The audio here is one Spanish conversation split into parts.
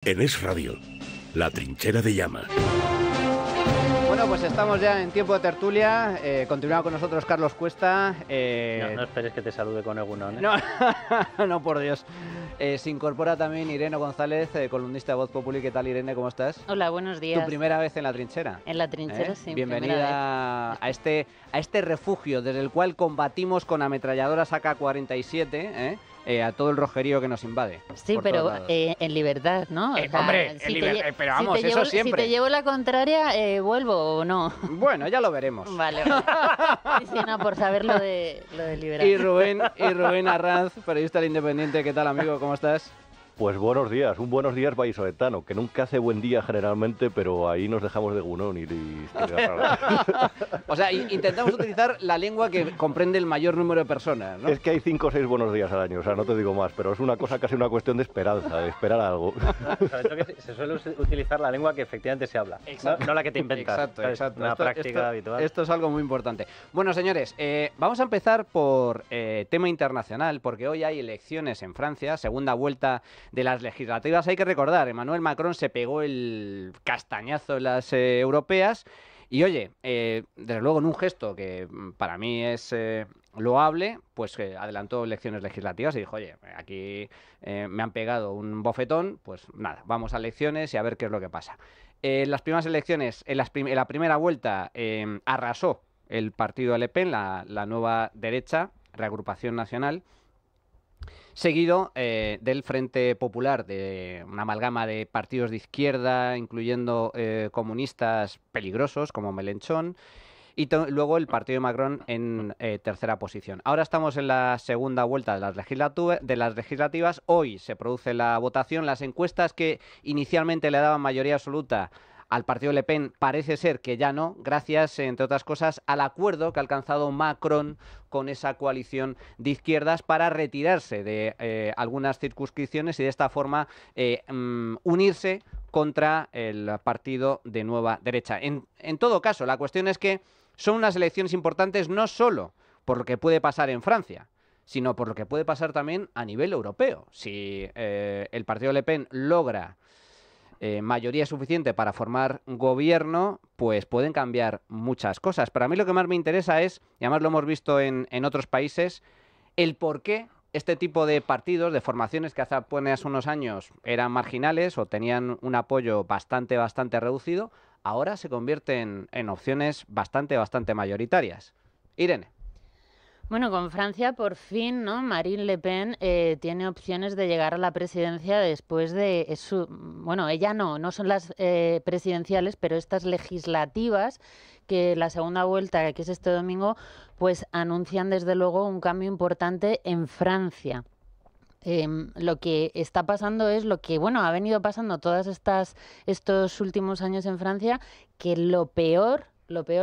En Es Radio, La Trinchera de Llama. Bueno, pues estamos ya en tiempo de tertulia. Continúa con nosotros Carlos Cuesta. No esperes que te salude con Egunon, ¿eh? No, no, por Dios. Se incorpora también Irene González, columnista de Voz Populi. ¿Qué tal, Irene? ¿Cómo estás? Hola, buenos días. Tu primera vez en La Trinchera. En La Trinchera, sí. Bienvenida a este refugio desde el cual combatimos con ametralladoras AK-47, a todo el rojerío que nos invade. Sí, pero en libertad, ¿no? Hombre, pero vamos, eso siempre. Si te llevo la contraria, ¿vuelvo o no? Bueno, ya lo veremos. Vale. Sí, no, por saber lo de liberar. Y Rubén Arranz, periodista del Independiente. ¿Qué tal, amigo? ¿Cómo estás? Pues buenos días, un buenos días vallisoletano, que nunca hace buen día generalmente, pero ahí nos dejamos de gunón y O sea, intentamos utilizar la lengua que comprende el mayor número de personas, ¿no? Es que hay 5 o 6 buenos días al año, o sea, no te digo más, pero es una cosa casi una cuestión de esperanza, de esperar algo. Sobre todo que se suele utilizar la lengua que efectivamente se habla, no la que te inventas. Exacto. Una práctica habitual. Esto es algo muy importante. Bueno, señores, vamos a empezar por tema internacional, porque hoy hay elecciones en Francia, segunda vuelta de las legislativas. Hay que recordar, Emmanuel Macron se pegó el castañazo en las europeas y, oye, desde luego en un gesto que para mí es loable, pues adelantó elecciones legislativas y dijo, oye, aquí me han pegado un bofetón, pues nada, vamos a elecciones y a ver qué es lo que pasa. Las primeras elecciones, en la primera vuelta, arrasó el partido Le Pen, la nueva derecha, Reagrupación Nacional, seguido del Frente Popular, de una amalgama de partidos de izquierda, incluyendo comunistas peligrosos como Mélenchon, y luego el partido de Macron en tercera posición. Ahora estamos en la segunda vuelta de las legislativas. Hoy se produce la votación. Las encuestas que inicialmente le daban mayoría absoluta al partido Le Pen parece ser que ya no, gracias, entre otras cosas, al acuerdo que ha alcanzado Macron con esa coalición de izquierdas para retirarse de algunas circunscripciones y de esta forma unirse contra el partido de nueva derecha. En todo caso, la cuestión es que son unas elecciones importantes no solo por lo que puede pasar en Francia, sino por lo que puede pasar también a nivel europeo. Si el partido Le Pen logra mayoría suficiente para formar gobierno, pues pueden cambiar muchas cosas. Pero a mí lo que más me interesa es, y además lo hemos visto en otros países, el por qué este tipo de partidos, de formaciones que hace apenas unos años eran marginales o tenían un apoyo bastante reducido, ahora se convierten en opciones bastante mayoritarias. Irene. Bueno, con Francia por fin, ¿no? Marine Le Pen tiene opciones de llegar a la presidencia después de bueno, ella no son las presidenciales, pero estas legislativas que la segunda vuelta, que es este domingo, pues anuncian desde luego un cambio importante en Francia. Lo que está pasando es lo que, bueno, ha venido pasando estos últimos años en Francia, que lo peor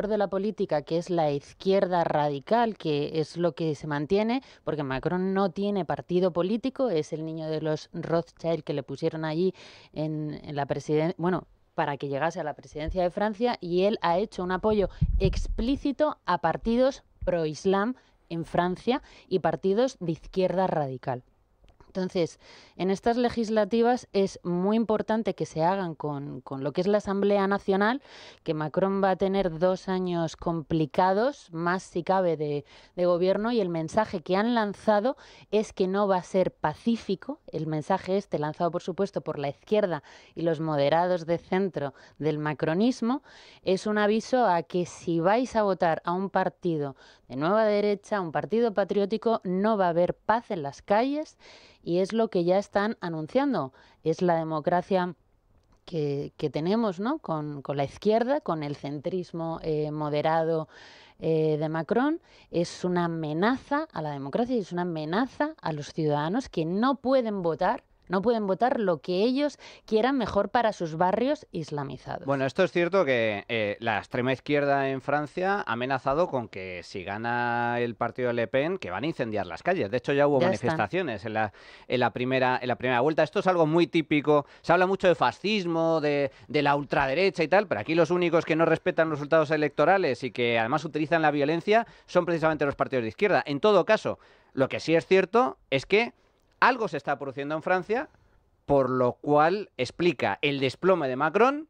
de la política, que es la izquierda radical, que es lo que se mantiene, porque Macron no tiene partido político, es el niño de los Rothschild que le pusieron allí en la presidencia, bueno, para que llegase a la presidencia de Francia, y él ha hecho un apoyo explícito a partidos pro-islam en Francia y partidos de izquierda radical. Entonces, en estas legislativas es muy importante que se hagan con lo que es la Asamblea Nacional, que Macron va a tener 2 años complicados, más si cabe, de gobierno, y el mensaje que han lanzado es que no va a ser pacífico. El mensaje lanzado por supuesto por la izquierda y los moderados de centro del macronismo, es un aviso a que si vais a votar a un partido de nueva derecha, un partido patriótico, no va a haber paz en las calles. Y es lo que ya están anunciando, es la democracia que tenemos, ¿no? Con la izquierda, con el centrismo moderado de Macron. Es una amenaza a la democracia y es una amenaza a los ciudadanos que no pueden votar lo que ellos quieran mejor para sus barrios islamizados. Bueno, esto es cierto que la extrema izquierda en Francia ha amenazado con que si gana el partido de Le Pen, que van a incendiar las calles. De hecho, ya hubo manifestaciones en la primera vuelta. Esto es algo muy típico. Se habla mucho de fascismo, de la ultraderecha y tal, pero aquí los únicos que no respetan los resultados electorales y que además utilizan la violencia son precisamente los partidos de izquierda. En todo caso, lo que sí es cierto es que algo se está produciendo en Francia por lo cual explica el desplome de Macron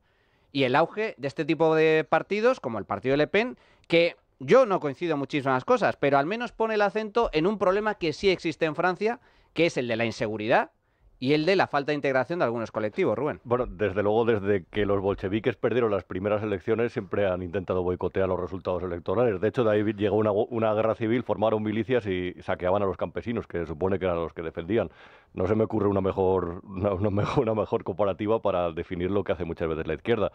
y el auge de este tipo de partidos, como el partido de Le Pen, que yo no coincido en muchísimas cosas, pero al menos pone el acento en un problema que sí existe en Francia, que es el de la inseguridad y el de la falta de integración de algunos colectivos, Rubén. Bueno, desde luego, desde que los bolcheviques perdieron las primeras elecciones, siempre han intentado boicotear los resultados electorales. De hecho, de ahí llegó una guerra civil, formaron milicias y saqueaban a los campesinos, que se supone que eran los que defendían. No se me ocurre una mejor comparativa para definir lo que hace muchas veces la izquierda.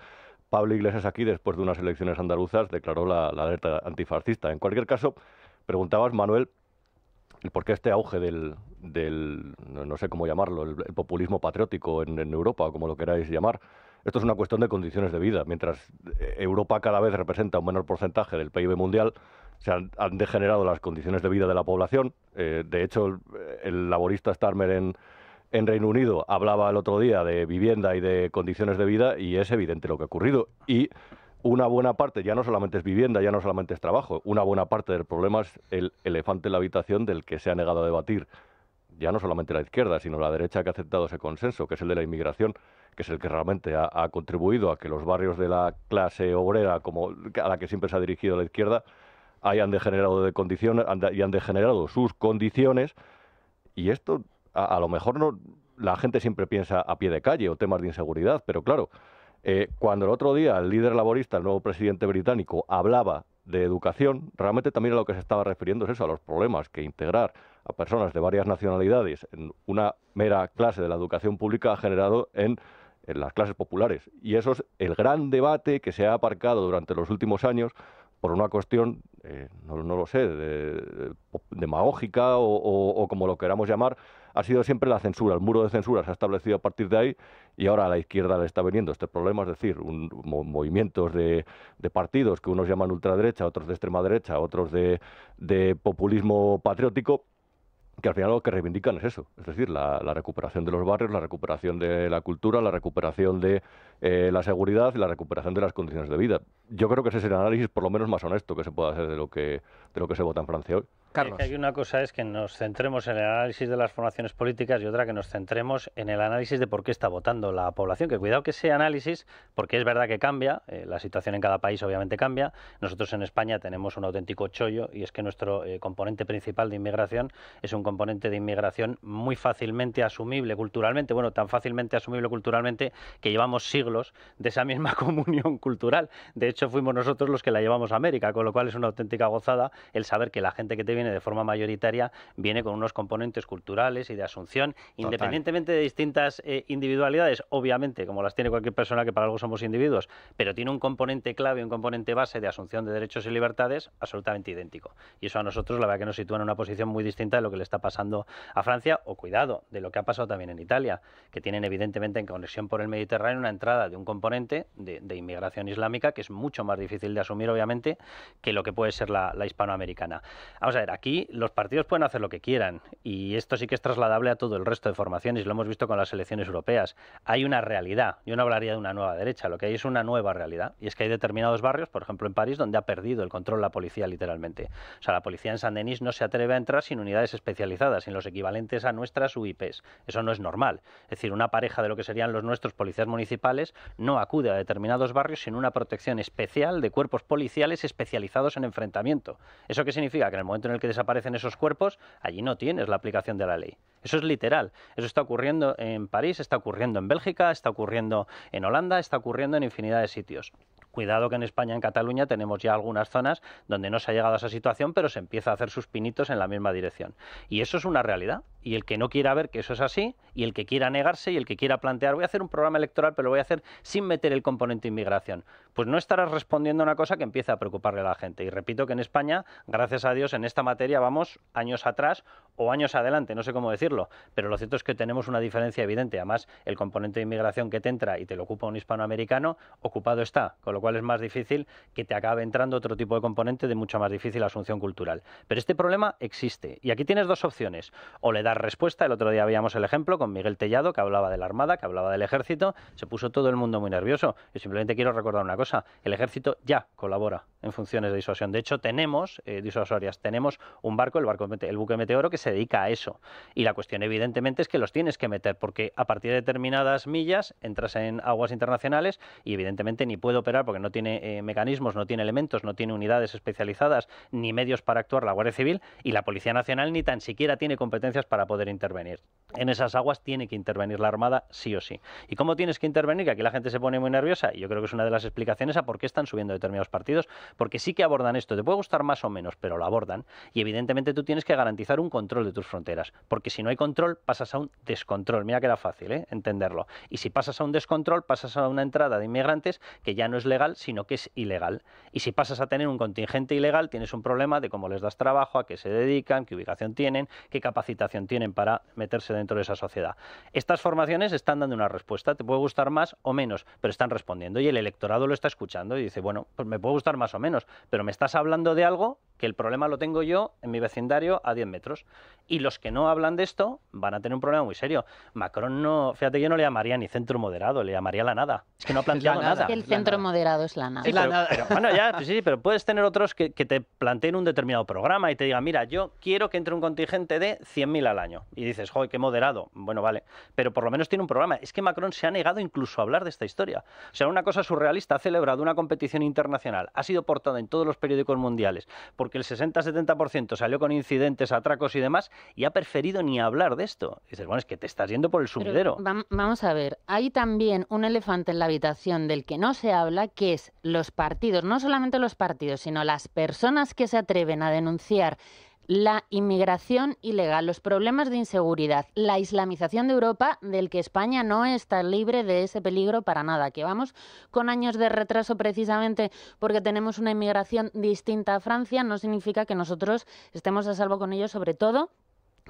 Pablo Iglesias aquí, después de unas elecciones andaluzas, declaró la alerta antifascista. En cualquier caso, preguntabas, Manuel, por qué este auge del no sé cómo llamarlo, el populismo patriótico en Europa, o como lo queráis llamar. Esto es una cuestión de condiciones de vida. Mientras Europa cada vez representa un menor porcentaje del PIB mundial, se han degenerado las condiciones de vida de la población. De hecho, el laborista Starmer en Reino Unido hablaba el otro día de vivienda y de condiciones de vida, y es evidente lo que ha ocurrido. Y una buena parte ya no solamente es vivienda, ya no solamente es trabajo, una buena parte del problema es el elefante en la habitación del que se ha negado a debatir ya no solamente la izquierda, sino la derecha, que ha aceptado ese consenso, que es el de la inmigración, que es el que realmente ha contribuido a que los barrios de la clase obrera, como a la que siempre se ha dirigido la izquierda, hayan degenerado de condiciones y han degenerado sus condiciones. Y esto, a lo mejor no, la gente siempre piensa a pie de calle o temas de inseguridad, pero claro, cuando el otro día el líder laborista, el nuevo presidente británico, hablaba de educación, realmente también a lo que se estaba refiriendo es eso, a los problemas que integrar a personas de varias nacionalidades en una mera clase de la educación pública ha generado en las clases populares. Y eso es el gran debate que se ha aparcado durante los últimos años por una cuestión, no lo sé, demagógica o como lo queramos llamar. Ha sido siempre la censura, el muro de censura se ha establecido a partir de ahí, y ahora a la izquierda le está veniendo este problema, es decir, movimientos de partidos que unos llaman ultraderecha, otros de extrema derecha, otros de populismo patriótico, que al final lo que reivindican es eso, es decir, la recuperación de los barrios, la recuperación de la cultura, la recuperación de la seguridad y la recuperación de las condiciones de vida. Yo creo que ese es el análisis por lo menos más honesto que se puede hacer de lo que se vota en Francia hoy. Carlos. Hay una cosa es que nos centremos en el análisis de las formaciones políticas y otra que nos centremos en el análisis de por qué está votando la población. Que cuidado que ese análisis, porque es verdad que cambia, la situación en cada país obviamente cambia. Nosotros en España tenemos un auténtico chollo, y es que nuestro componente principal de inmigración es un componente de inmigración muy fácilmente asumible culturalmente, bueno, tan fácilmente asumible culturalmente que llevamos siglos de esa misma comunión cultural. De hecho, fuimos nosotros los que la llevamos a América, con lo cual es una auténtica gozada el saber que la gente que te viene de forma mayoritaria viene con unos componentes culturales y de asunción, independientemente de distintas individualidades, obviamente, como las tiene cualquier persona, que para algo somos individuos, pero tiene un componente clave, un componente base de asunción de derechos y libertades absolutamente idéntico. Y eso a nosotros la verdad que nos sitúa en una posición muy distinta de lo que le está pasando a Francia, o cuidado, de lo que ha pasado también en Italia, que tienen evidentemente en conexión por el Mediterráneo una entrada de un componente de inmigración islámica que es mucho más difícil de asumir, obviamente, que lo que puede ser la hispanoamericana. Vamos a ver, aquí los partidos pueden hacer lo que quieran, y esto sí que es trasladable a todo el resto de formaciones, y lo hemos visto con las elecciones europeas. Hay una realidad, yo no hablaría de una nueva derecha, lo que hay es una nueva realidad, y es que hay determinados barrios, por ejemplo en París, donde ha perdido el control la policía literalmente. O sea, la policía en Saint-Denis no se atreve a entrar sin unidades especializadas, sin los equivalentes a nuestras UIPs. Eso no es normal. Es decir, una pareja de lo que serían los nuestros policías municipales no acude a determinados barrios sin una protección especial de cuerpos policiales especializados en enfrentamiento. ¿Eso qué significa? Que en el momento en el que desaparecen esos cuerpos, allí no tienes la aplicación de la ley. Eso es literal. Eso está ocurriendo en París, está ocurriendo en Bélgica, está ocurriendo en Holanda, está ocurriendo en infinidad de sitios. Cuidado que en España, en Cataluña, tenemos ya algunas zonas donde no se ha llegado a esa situación, pero se empieza a hacer sus pinitos en la misma dirección. Y eso es una realidad. Y el que no quiera ver que eso es así, y el que quiera negarse, y el que quiera plantear, voy a hacer un programa electoral, pero lo voy a hacer sin meter el componente inmigración, pues no estarás respondiendo a una cosa que empieza a preocuparle a la gente. Y repito que en España, gracias a Dios, en esta materia vamos años atrás o años adelante, no sé cómo decirlo, pero lo cierto es que tenemos una diferencia evidente. Además, el componente de inmigración que te entra y te lo ocupa un hispanoamericano, ocupado está, con lo cual es más difícil que te acabe entrando otro tipo de componente de mucho más difícil asunción cultural. Pero este problema existe y aquí tienes dos opciones. O le das respuesta, el otro día veíamos el ejemplo con Miguel Tellado, que hablaba de la Armada, que hablaba del Ejército, se puso todo el mundo muy nervioso. Yo simplemente quiero recordar una cosa, el Ejército ya colabora en funciones de disuasión. De hecho, tenemos disuasorias, tenemos un barco, el buque Meteoro, que se dedica a eso. Y la cuestión, evidentemente, es que los tienes que meter, porque a partir de determinadas millas entras en aguas internacionales y, evidentemente, ni puede operar porque no tiene mecanismos, no tiene elementos, no tiene unidades especializadas, ni medios para actuar la Guardia Civil, y la Policía Nacional ni tan siquiera tiene competencias para poder intervenir. En esas aguas tiene que intervenir la Armada sí o sí. ¿Y cómo tienes que intervenir? Que aquí la gente se pone muy nerviosa, y yo creo que es una de las explicaciones a por qué están subiendo determinados partidos, porque sí que abordan esto, te puede gustar más o menos, pero lo abordan, y evidentemente tú tienes que garantizar un control de tus fronteras, porque si no hay control pasas a un descontrol. Mira que era fácil entenderlo. Y si pasas a un descontrol, pasas a una entrada de inmigrantes que ya no es legal, sino que es ilegal. Y si pasas a tener un contingente ilegal, tienes un problema de cómo les das trabajo, a qué se dedican, qué ubicación tienen, qué capacitación tienen para meterse dentro de esa sociedad. Estas formaciones están dando una respuesta, te puede gustar más o menos, pero están respondiendo, y el electorado lo está escuchando y dice, bueno, pues me puede gustar más o menos, pero me estás hablando de algo que el problema lo tengo yo en mi vecindario a 10 metros. Y los que no hablan de esto van a tener un problema muy serio. Macron no, fíjate, yo no le llamaría ni centro moderado, le llamaría la nada. Es que no ha planteado nada. El centro moderado es la nada. Sí, pero, bueno, ya, pues sí, pero puedes tener otros que te planteen un determinado programa y te digan, mira, yo quiero que entre un contingente de 100.000 al año. Y dices, joder, qué moderado. Bueno, vale, pero por lo menos tiene un programa. Es que Macron se ha negado incluso a hablar de esta historia. O sea, una cosa surrealista, ha celebrado una competición internacional, ha sido portada en todos los periódicos mundiales, porque el 60-70% salió con incidentes, atracos y demás, y ha preferido ni hablar de esto. Y dices, bueno, es que te estás yendo por el sumidero. Vamos a ver, hay también un elefante en la habitación del que no se habla, que es los partidos, no solamente los partidos, sino las personas que se atreven a denunciar la inmigración ilegal, los problemas de inseguridad, la islamización de Europa, del que España no está libre de ese peligro para nada, que vamos con años de retraso precisamente porque tenemos una inmigración distinta a Francia, no significa que nosotros estemos a salvo con ello, sobre todo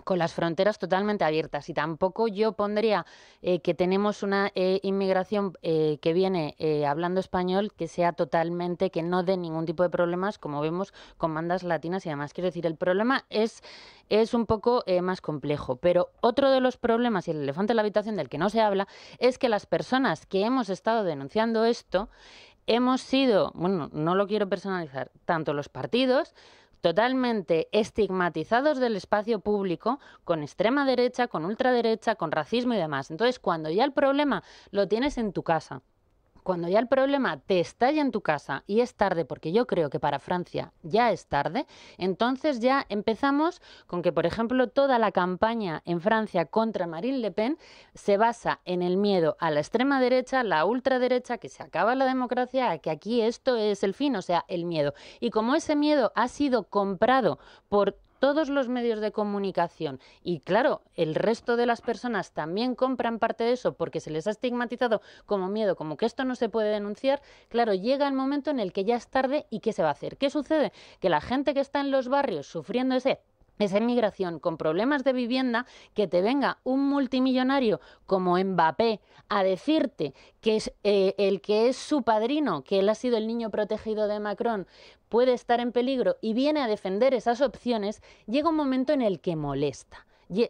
con las fronteras totalmente abiertas. Y tampoco yo pondría que tenemos una inmigración que viene hablando español que sea totalmente, que no dé ningún tipo de problemas, como vemos con bandas latinas y demás. Quiero decir, el problema es un poco más complejo. Pero otro de los problemas, y el elefante en la habitación del que no se habla, es que las personas que hemos estado denunciando esto hemos sido, bueno, no lo quiero personalizar, tanto los partidos, totalmente estigmatizados del espacio público, con extrema derecha, con ultraderecha, con racismo y demás. Entonces, cuando ya el problema lo tienes en tu casa, cuando ya el problema te estalla en tu casa y es tarde, porque yo creo que para Francia ya es tarde, entonces ya empezamos con que, por ejemplo, toda la campaña en Francia contra Marine Le Pen se basa en el miedo a la extrema derecha, la ultraderecha, que se acaba la democracia, que aquí esto es el fin, o sea, el miedo. Y como ese miedo ha sido comprado por todos los medios de comunicación y, claro, el resto de las personas también compran parte de eso porque se les ha estigmatizado como miedo, como que esto no se puede denunciar, claro, llega el momento en el que ya es tarde. ¿Y qué se va a hacer? ¿Qué sucede? Que la gente que está en los barrios sufriendo esa inmigración con problemas de vivienda, que te venga un multimillonario como Mbappé a decirte que es el que es su padrino, que él ha sido el niño protegido de Macron, puede estar en peligro y viene a defender esas opciones, llega un momento en el que molesta.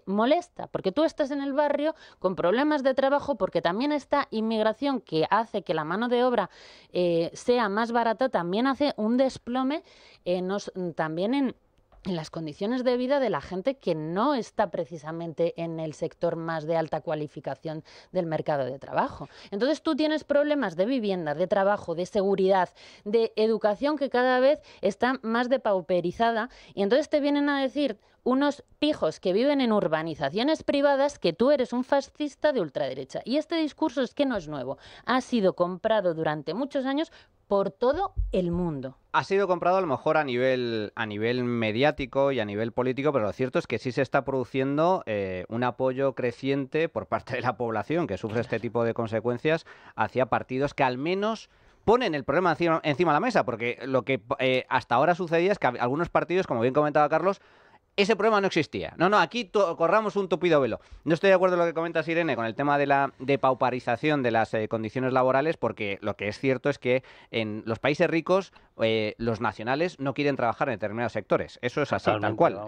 Molesta, porque tú estás en el barrio con problemas de trabajo, porque también esta inmigración que hace que la mano de obra sea más barata, también hace un desplome también en las condiciones de vida de la gente que no está precisamente en el sector más de alta cualificación del mercado de trabajo. Entonces tú tienes problemas de vivienda, de trabajo, de seguridad, de educación que cada vez está más depauperizada, y entonces te vienen a decir unos pijos que viven en urbanizaciones privadas que tú eres un fascista de ultraderecha. Y este discurso es que no es nuevo, ha sido comprado durante muchos años por todo el mundo. Ha sido comprado a lo mejor a nivel mediático y a nivel político, pero lo cierto es que sí se está produciendo un apoyo creciente por parte de la población que sufre este tipo de consecuencias hacia partidos que al menos ponen el problema encima de la mesa, porque lo que hasta ahora sucedía es que algunos partidos, como bien comentaba Carlos, ese problema no existía. No, aquí corramos un tupido velo. No estoy de acuerdo con lo que comentas, Irene, con el tema de la depauparización de las condiciones laborales, porque lo que es cierto es que en los países ricos los nacionales no quieren trabajar en determinados sectores. Eso es así, tal cual.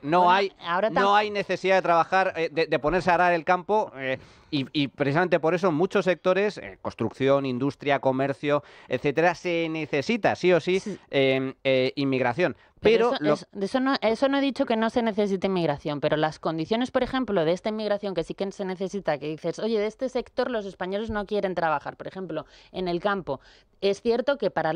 No hay necesidad de trabajar, de ponerse a arar el campo, y precisamente por eso en muchos sectores, construcción, industria, comercio, etcétera, se necesita sí o sí inmigración. Pero eso no he dicho que no se necesite inmigración, pero las condiciones, por ejemplo, de esta inmigración que sí que se necesita, que dices, oye, de este sector los españoles no quieren trabajar, por ejemplo, en el campo. Es cierto que para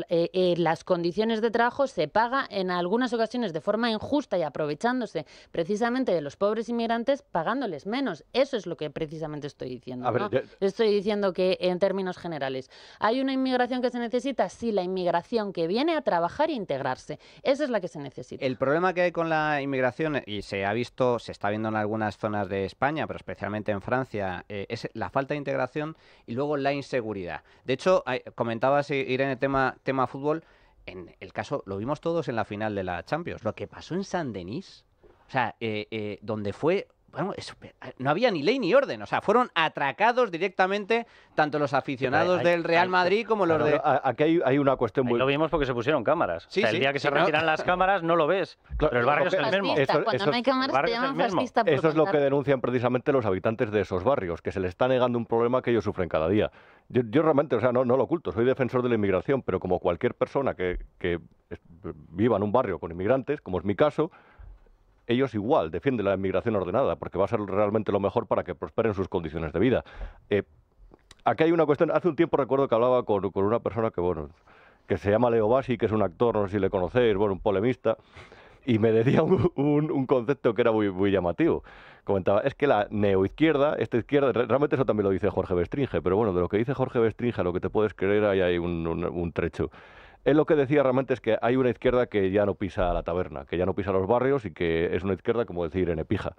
las condiciones de trabajo se paga en algunas ocasiones de forma injusta y aprovechándose precisamente de los pobres inmigrantes, pagándoles menos. Eso es lo que precisamente estoy diciendo. ¿no? Estoy diciendo que en términos generales, ¿hay una inmigración que se necesita? Sí, la inmigración que viene a trabajar e integrarse. Esa es la que se necesita. El problema que hay con la inmigración, y se está viendo en algunas zonas de España, pero especialmente en Francia, es la falta de integración y luego la inseguridad. De hecho, comentabas, Irene, tema fútbol. En el caso, lo vimos todos en la final de la Champions. Lo que pasó en Saint-Denis, o sea, donde fue... Bueno, no había ni ley ni orden, o sea, fueron atracados directamente tanto los aficionados del Real Madrid como los de... Aquí hay una cuestión muy... Lo vimos porque se pusieron cámaras. Sí, el día que se retiran las cámaras no lo ves, pero el barrio es el mismo. Cuando no hay cámaras te llaman fascista. Eso es lo que denuncian precisamente los habitantes de esos barrios, que se les está negando un problema que ellos sufren cada día. Yo realmente, o sea, no lo oculto, soy defensor de la inmigración, pero como cualquier persona que viva en un barrio con inmigrantes, como es mi caso, ellos igual defienden la inmigración ordenada, porque va a ser realmente lo mejor para que prosperen sus condiciones de vida. Aquí hay una cuestión. Hace un tiempo recuerdo que hablaba con una persona que se llama Leo Bassi, que es un actor, no sé si le conocéis, un polemista, y me decía un concepto que era muy, muy llamativo. Comentaba, es que la neoizquierda, esta izquierda, realmente eso también lo dice Jorge Bestringe, pero bueno, de lo que dice Jorge Bestringe a lo que te puedes creer hay un trecho. Él lo que decía realmente es que hay una izquierda que ya no pisa la taberna, que ya no pisa los barrios y que es una izquierda, como decir, en pija.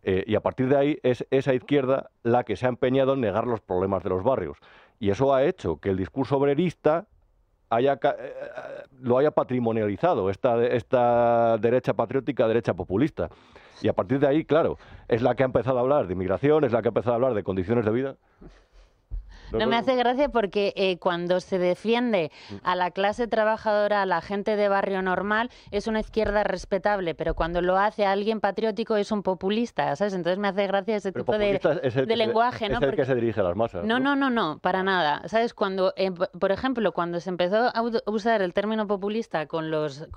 Y a partir de ahí es esa izquierda la que se ha empeñado en negar los problemas de los barrios. Y eso ha hecho que el discurso obrerista lo haya patrimonializado, esta derecha patriótica, derecha populista. Y a partir de ahí, claro, es la que ha empezado a hablar de inmigración, es la que ha empezado a hablar de condiciones de vida. No me hace gracia porque cuando se defiende a la clase trabajadora, a la gente de barrio normal, es una izquierda respetable, pero cuando lo hace a alguien patriótico es un populista, ¿sabes? Entonces me hace gracia ese tipo de lenguaje, ¿no? Es el que se dirige a las masas. No, para nada. ¿Sabes? Cuando, por ejemplo, cuando se empezó a usar el término populista con los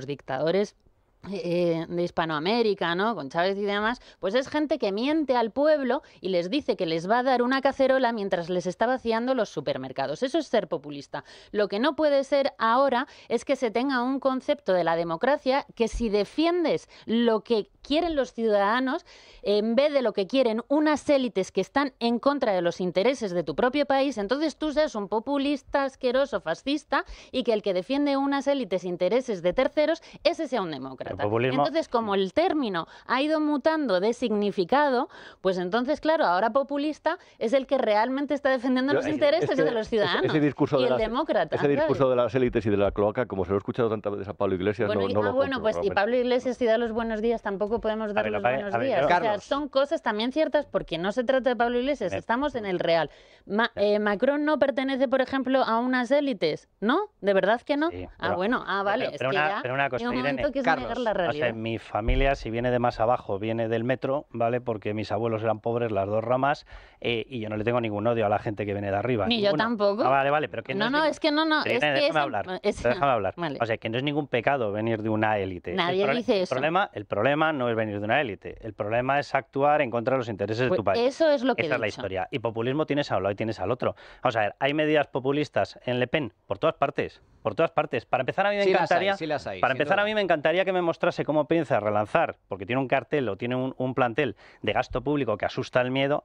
dictadores de Hispanoamérica, ¿no? Con Chávez y demás, pues es gente que miente al pueblo y les dice que les va a dar una cacerola mientras les está vaciando los supermercados. Eso es ser populista. Lo que no puede ser ahora es que se tenga un concepto de la democracia que si defiendes lo que quieren los ciudadanos, en vez de lo que quieren unas élites que están en contra de los intereses de tu propio país, entonces tú seas un populista asqueroso, fascista, y que el que defiende unas élites intereses de terceros, ese sea un demócrata. Entonces, como el término ha ido mutando de significado, pues entonces, claro, ahora populista es el que realmente está defendiendo los intereses de los ciudadanos. Ese discurso y el demócrata. Ese discurso de las élites y de la cloaca, como se lo he escuchado tantas veces a Pablo Iglesias, no lo bueno, pues si Pablo Iglesias si da los buenos días, tampoco podemos dar los buenos días. O sea, son cosas también ciertas porque no se trata de Pablo Iglesias, estamos en el real. Macron no pertenece, por ejemplo, a unas élites, ¿no? ¿De verdad que no? Sí, vale. Pero una cosa, Irene, Carlos, la realidad. O sea, mi familia, si viene de más abajo, viene del metro, ¿vale? Porque mis abuelos eran pobres, las dos ramas, y yo no le tengo ningún odio a la gente que viene de arriba. Ni yo tampoco. Vale, pero que es que no. Déjame hablar. Vale. O sea, que no es ningún pecado venir de una élite. Nadie dice eso. El problema no es venir de una élite. El problema es actuar en contra de los intereses de tu país. Eso es lo que he dicho. Esa es la historia. Y populismo tienes a un lado y tienes al otro. Vamos a ver, hay medidas populistas en Le Pen por todas partes. Para empezar, a mí me encantaría... a mí me encantaría que me mostrase cómo piensa relanzar, porque tiene un cartel o tiene un plantel de gasto público que asusta al miedo,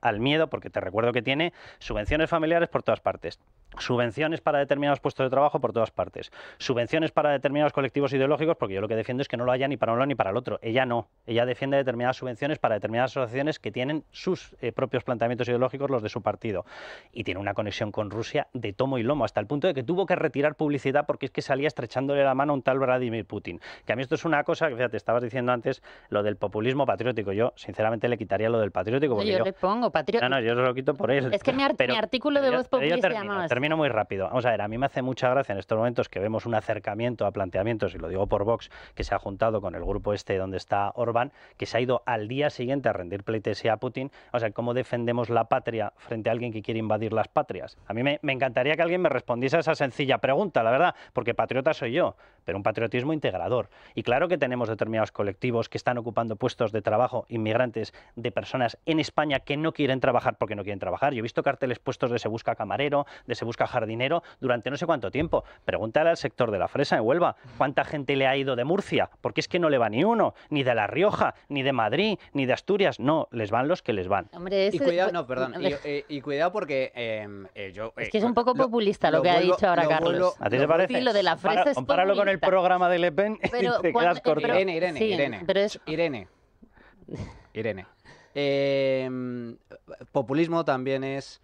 porque te recuerdo que tiene subvenciones familiares por todas partes. Subvenciones para determinados puestos de trabajo por todas partes. Subvenciones para determinados colectivos ideológicos, porque yo lo que defiendo es que no lo haya ni para uno ni para el otro. Ella no. Ella defiende determinadas subvenciones para determinadas asociaciones que tienen sus propios planteamientos ideológicos, los de su partido. Y tiene una conexión con Rusia de tomo y lomo, hasta el punto de que tuvo que retirar publicidad porque es que salía estrechándole la mano a un tal Vladimir Putin. Que a mí esto es una cosa que, fíjate, estabas diciendo antes, lo del populismo patriótico. Yo, sinceramente, le quitaría lo del patriótico. Porque yo le pongo patriótico. No, yo se lo quito por él. Es que mi artículo de Voz Populi se llama... Termino muy rápido. Vamos a ver, a mí me hace mucha gracia en estos momentos que vemos un acercamiento a planteamientos, y lo digo por Vox, que se ha juntado con el grupo este donde está Orbán, que se ha ido al día siguiente a rendir pleitesía a Putin. O sea, ¿cómo defendemos la patria frente a alguien que quiere invadir las patrias? A mí me encantaría que alguien me respondiese a esa sencilla pregunta, la verdad, porque patriota soy yo, pero un patriotismo integrador. Y claro que tenemos determinados colectivos que están ocupando puestos de trabajo, inmigrantes, de personas en España que no quieren trabajar porque no quieren trabajar. Yo he visto carteles puestos de se busca camarero, de se busca jardinero, durante no sé cuánto tiempo. Pregúntale al sector de la fresa en Huelva cuánta gente le ha ido de Murcia, porque es que no le va ni uno, ni de La Rioja, ni de Madrid, ni de Asturias. No, les van los que les van. Hombre, y cuidado, no, perdón, y cuidado porque yo... es que es un poco populista lo que ha dicho ahora Carlos. ¿A ti te parece? Sí, lo de la fresa es compáralo con el programa de Le Pen pero, y te quedas corto. Irene. Populismo también es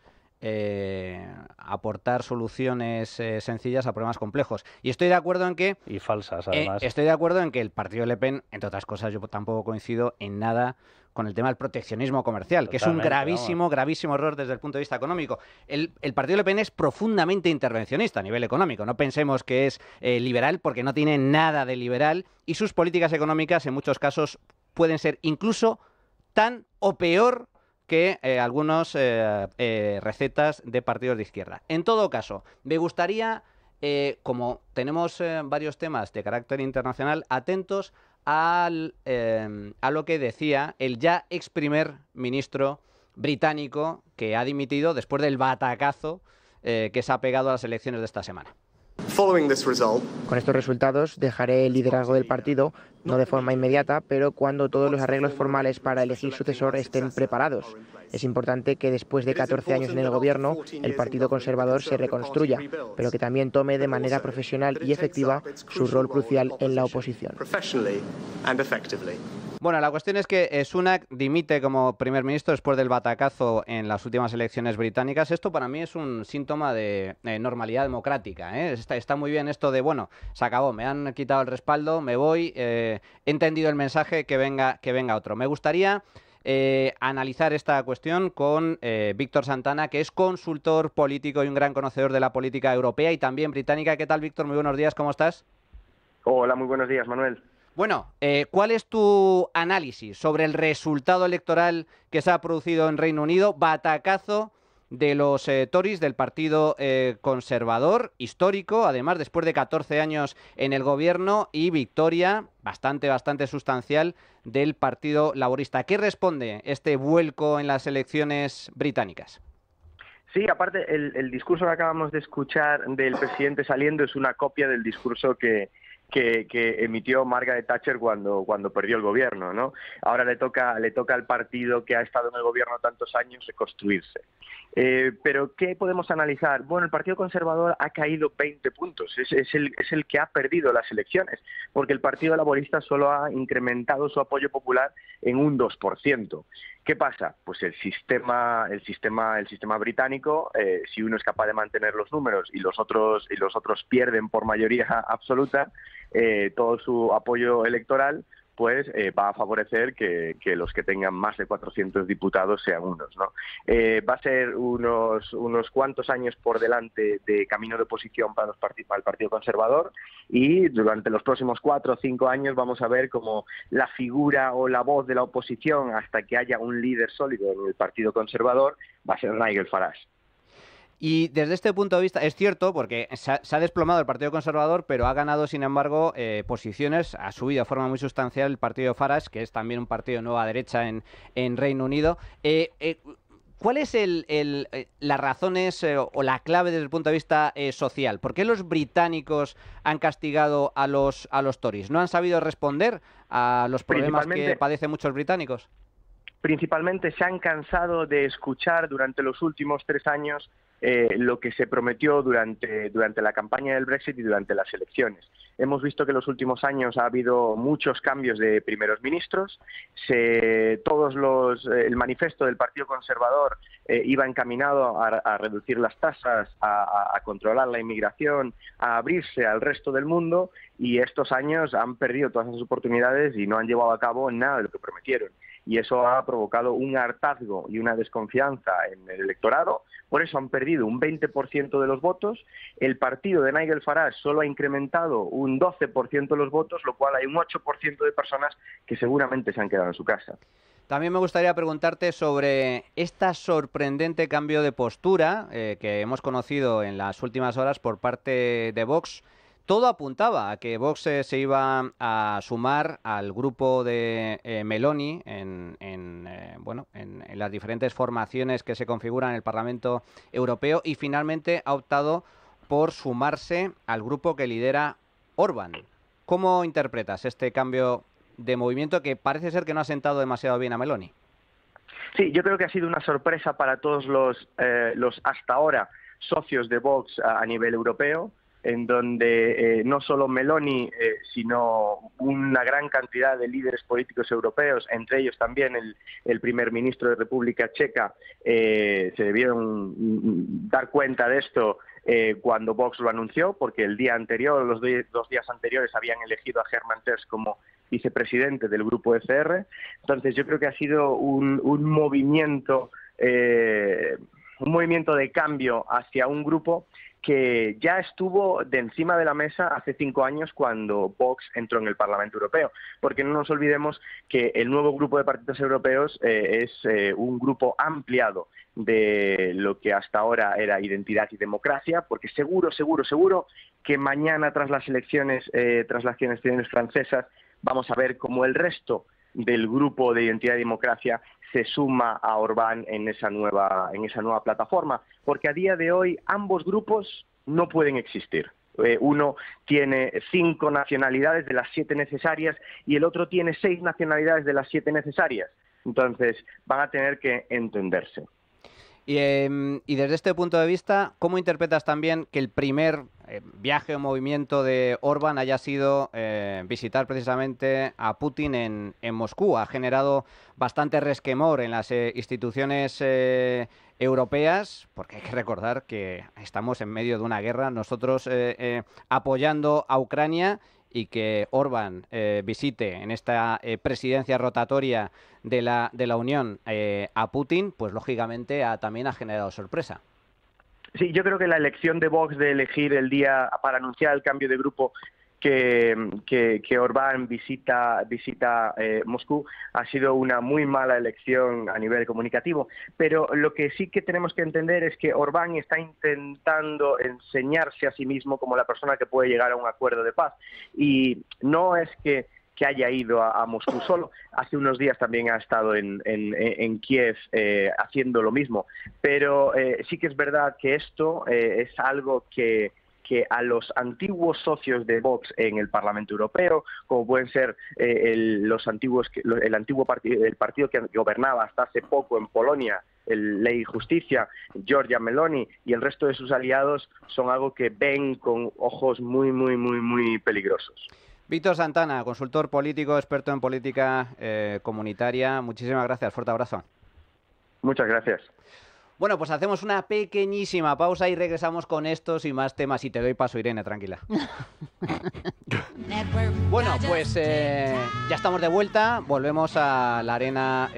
aportar soluciones sencillas a problemas complejos. Y estoy de acuerdo en que... Y falsas, además. Estoy de acuerdo en que el partido Le Pen, entre otras cosas, yo tampoco coincido en nada con el tema del proteccionismo comercial, totalmente, que es un gravísimo error desde el punto de vista económico. El partido Le Pen es profundamente intervencionista a nivel económico. No pensemos que es liberal, porque no tiene nada de liberal, y sus políticas económicas en muchos casos pueden ser incluso tan o peor que algunas recetas de partidos de izquierda. En todo caso, me gustaría, como tenemos varios temas de carácter internacional, atentos a lo que decía el ya ex primer ministro británico, que ha dimitido después del batacazo que se ha pegado a las elecciones de esta semana. Con estos resultados dejaré el liderazgo del partido, no de forma inmediata, pero cuando todos los arreglos formales para elegir sucesor estén preparados. Es importante que después de 14 años en el gobierno, el Partido Conservador se reconstruya, pero que también tome de manera profesional y efectiva su rol crucial en la oposición. Bueno, la cuestión es que Sunak dimite como primer ministro después del batacazo en las últimas elecciones británicas. Esto para mí es un síntoma de normalidad democrática, ¿eh? Está muy bien esto de, bueno, se acabó, me han quitado el respaldo, me voy, he entendido el mensaje, que venga otro. Me gustaría analizar esta cuestión con Víctor Santana, que es consultor político y un gran conocedor de la política europea y también británica. ¿Qué tal, Víctor? Muy buenos días, ¿cómo estás? Hola, muy buenos días, Manuel. Bueno, ¿cuál es tu análisis sobre el resultado electoral que se ha producido en Reino Unido? Batacazo de los Tories, del Partido Conservador, histórico, además, después de 14 años en el gobierno, y victoria bastante sustancial del Partido Laborista. ¿Qué responde este vuelco en las elecciones británicas? Sí, aparte, el discurso que acabamos de escuchar del presidente saliendo es una copia del discurso que emitió Margaret Thatcher cuando perdió el gobierno, ¿no? Ahora le toca al partido que ha estado en el gobierno tantos años reconstruirse. Pero ¿qué podemos analizar? Bueno, el Partido Conservador ha caído 20 puntos, es el que ha perdido las elecciones, porque el Partido Laborista solo ha incrementado su apoyo popular en un 2%. ¿Qué pasa? Pues el sistema británico, si uno es capaz de mantener los números y los otros pierden por mayoría absoluta todo su apoyo electoral, pues va a favorecer que los que tengan más de 400 diputados sean unos, ¿no? Va a ser unos cuantos años por delante de camino de oposición para el Partido Conservador, y durante los próximos 4 o 5 años vamos a ver como la figura o la voz de la oposición, hasta que haya un líder sólido en el Partido Conservador, va a ser Nigel Farage. Y desde este punto de vista, es cierto, porque se ha desplomado el Partido Conservador, pero ha ganado, sin embargo, posiciones, ha subido de forma muy sustancial el partido Farage, que es también un partido de nueva derecha en Reino Unido. ¿Cuál es las razones o la clave desde el punto de vista social? ¿Por qué los británicos han castigado a los Tories? ¿No han sabido responder a los problemas que padecen muchos británicos? Principalmente se han cansado de escuchar durante los últimos 3 años lo que se prometió durante la campaña del Brexit y durante las elecciones. Hemos visto que en los últimos años ha habido muchos cambios de primeros ministros. El manifiesto del Partido Conservador iba encaminado a reducir las tasas, a controlar la inmigración, a abrirse al resto del mundo, y estos años han perdido todas esas oportunidades y no han llevado a cabo nada de lo que prometieron. Y eso ha provocado un hartazgo y una desconfianza en el electorado. Por eso han perdido un 20% de los votos. El partido de Nigel Farage solo ha incrementado un 12% de los votos, lo cual hay un 8% de personas que seguramente se han quedado en su casa. También me gustaría preguntarte sobre este sorprendente cambio de postura que hemos conocido en las últimas horas por parte de Vox. Todo apuntaba a que Vox se iba a sumar al grupo de Meloni en las diferentes formaciones que se configuran en el Parlamento Europeo, y finalmente ha optado por sumarse al grupo que lidera Orbán. ¿Cómo interpretas este cambio de movimiento que parece ser que no ha sentado demasiado bien a Meloni? Sí, yo creo que ha sido una sorpresa para todos los hasta ahora socios de Vox a nivel europeo, en donde no solo Meloni, sino una gran cantidad de líderes políticos europeos, entre ellos también el primer ministro de República Checa, se debieron dar cuenta de esto cuando Vox lo anunció, porque el día anterior, los 2 días anteriores, habían elegido a Hermann Tertsch como vicepresidente del grupo ECR. Entonces yo creo que ha sido un movimiento de cambio hacia un grupo que ya estuvo de encima de la mesa hace 5 años cuando Vox entró en el Parlamento Europeo, porque no nos olvidemos que el nuevo grupo de partidos europeos es un grupo ampliado de lo que hasta ahora era Identidad y Democracia, porque seguro que mañana tras las elecciones francesas vamos a ver cómo el resto del grupo de Identidad y Democracia se suma a Orbán en esa nueva plataforma, porque a día de hoy ambos grupos no pueden existir. Uno tiene 5 nacionalidades de las 7 necesarias y el otro tiene 6 nacionalidades de las 7 necesarias. Entonces van a tener que entenderse. Y desde este punto de vista, ¿cómo interpretas también que el primer viaje o movimiento de Orbán haya sido visitar precisamente a Putin en Moscú? Ha generado bastante resquemor en las instituciones europeas, porque hay que recordar que estamos en medio de una guerra, nosotros apoyando a Ucrania, y que Orbán visite en esta presidencia rotatoria de la Unión a Putin, pues lógicamente también ha generado sorpresa. Sí, yo creo que la elección de Vox de elegir el día para anunciar el cambio de grupo que Orbán visita Moscú ha sido una muy mala elección a nivel comunicativo, pero lo que sí que tenemos que entender es que Orbán está intentando enseñarse a sí mismo como la persona que puede llegar a un acuerdo de paz, y no es que haya ido a Moscú solo. Hace unos días también ha estado en Kiev haciendo lo mismo, pero sí que es verdad que esto es algo que a los antiguos socios de Vox en el Parlamento Europeo, como pueden ser el partido que gobernaba hasta hace poco en Polonia, el Ley y Justicia, Giorgia Meloni y el resto de sus aliados, son algo que ven con ojos muy, muy, muy, muy peligrosos. Víctor Santana, consultor político, experto en política comunitaria. Muchísimas gracias. Fuerte abrazo. Muchas gracias. Bueno, pues hacemos una pequeñísima pausa y regresamos con estos y más temas. Y te doy paso, Irene, tranquila. Bueno, pues ya estamos de vuelta. Volvemos a la arena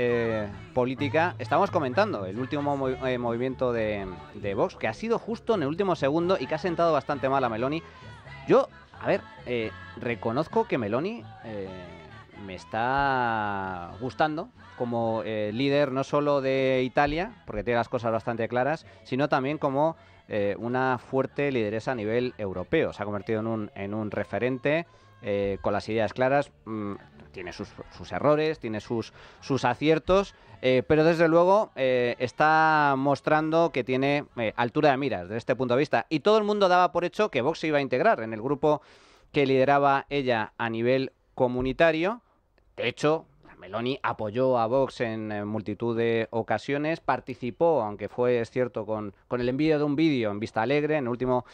política. Estamos comentando el último movimiento de Vox, que ha sido justo en el último segundo y que ha sentado bastante mal a Meloni. Yo, a ver, reconozco que Meloni me está gustando como líder no solo de Italia, porque tiene las cosas bastante claras, sino también como una fuerte lideresa a nivel europeo. Se ha convertido en un referente con las ideas claras. Tiene sus errores, tiene sus aciertos, pero desde luego está mostrando que tiene altura de miras desde este punto de vista. Y todo el mundo daba por hecho que Vox se iba a integrar en el grupo que lideraba ella a nivel comunitario. De hecho, Meloni apoyó a Vox en multitud de ocasiones, participó, aunque es cierto, con el envío de un vídeo en Vista Alegre, en el último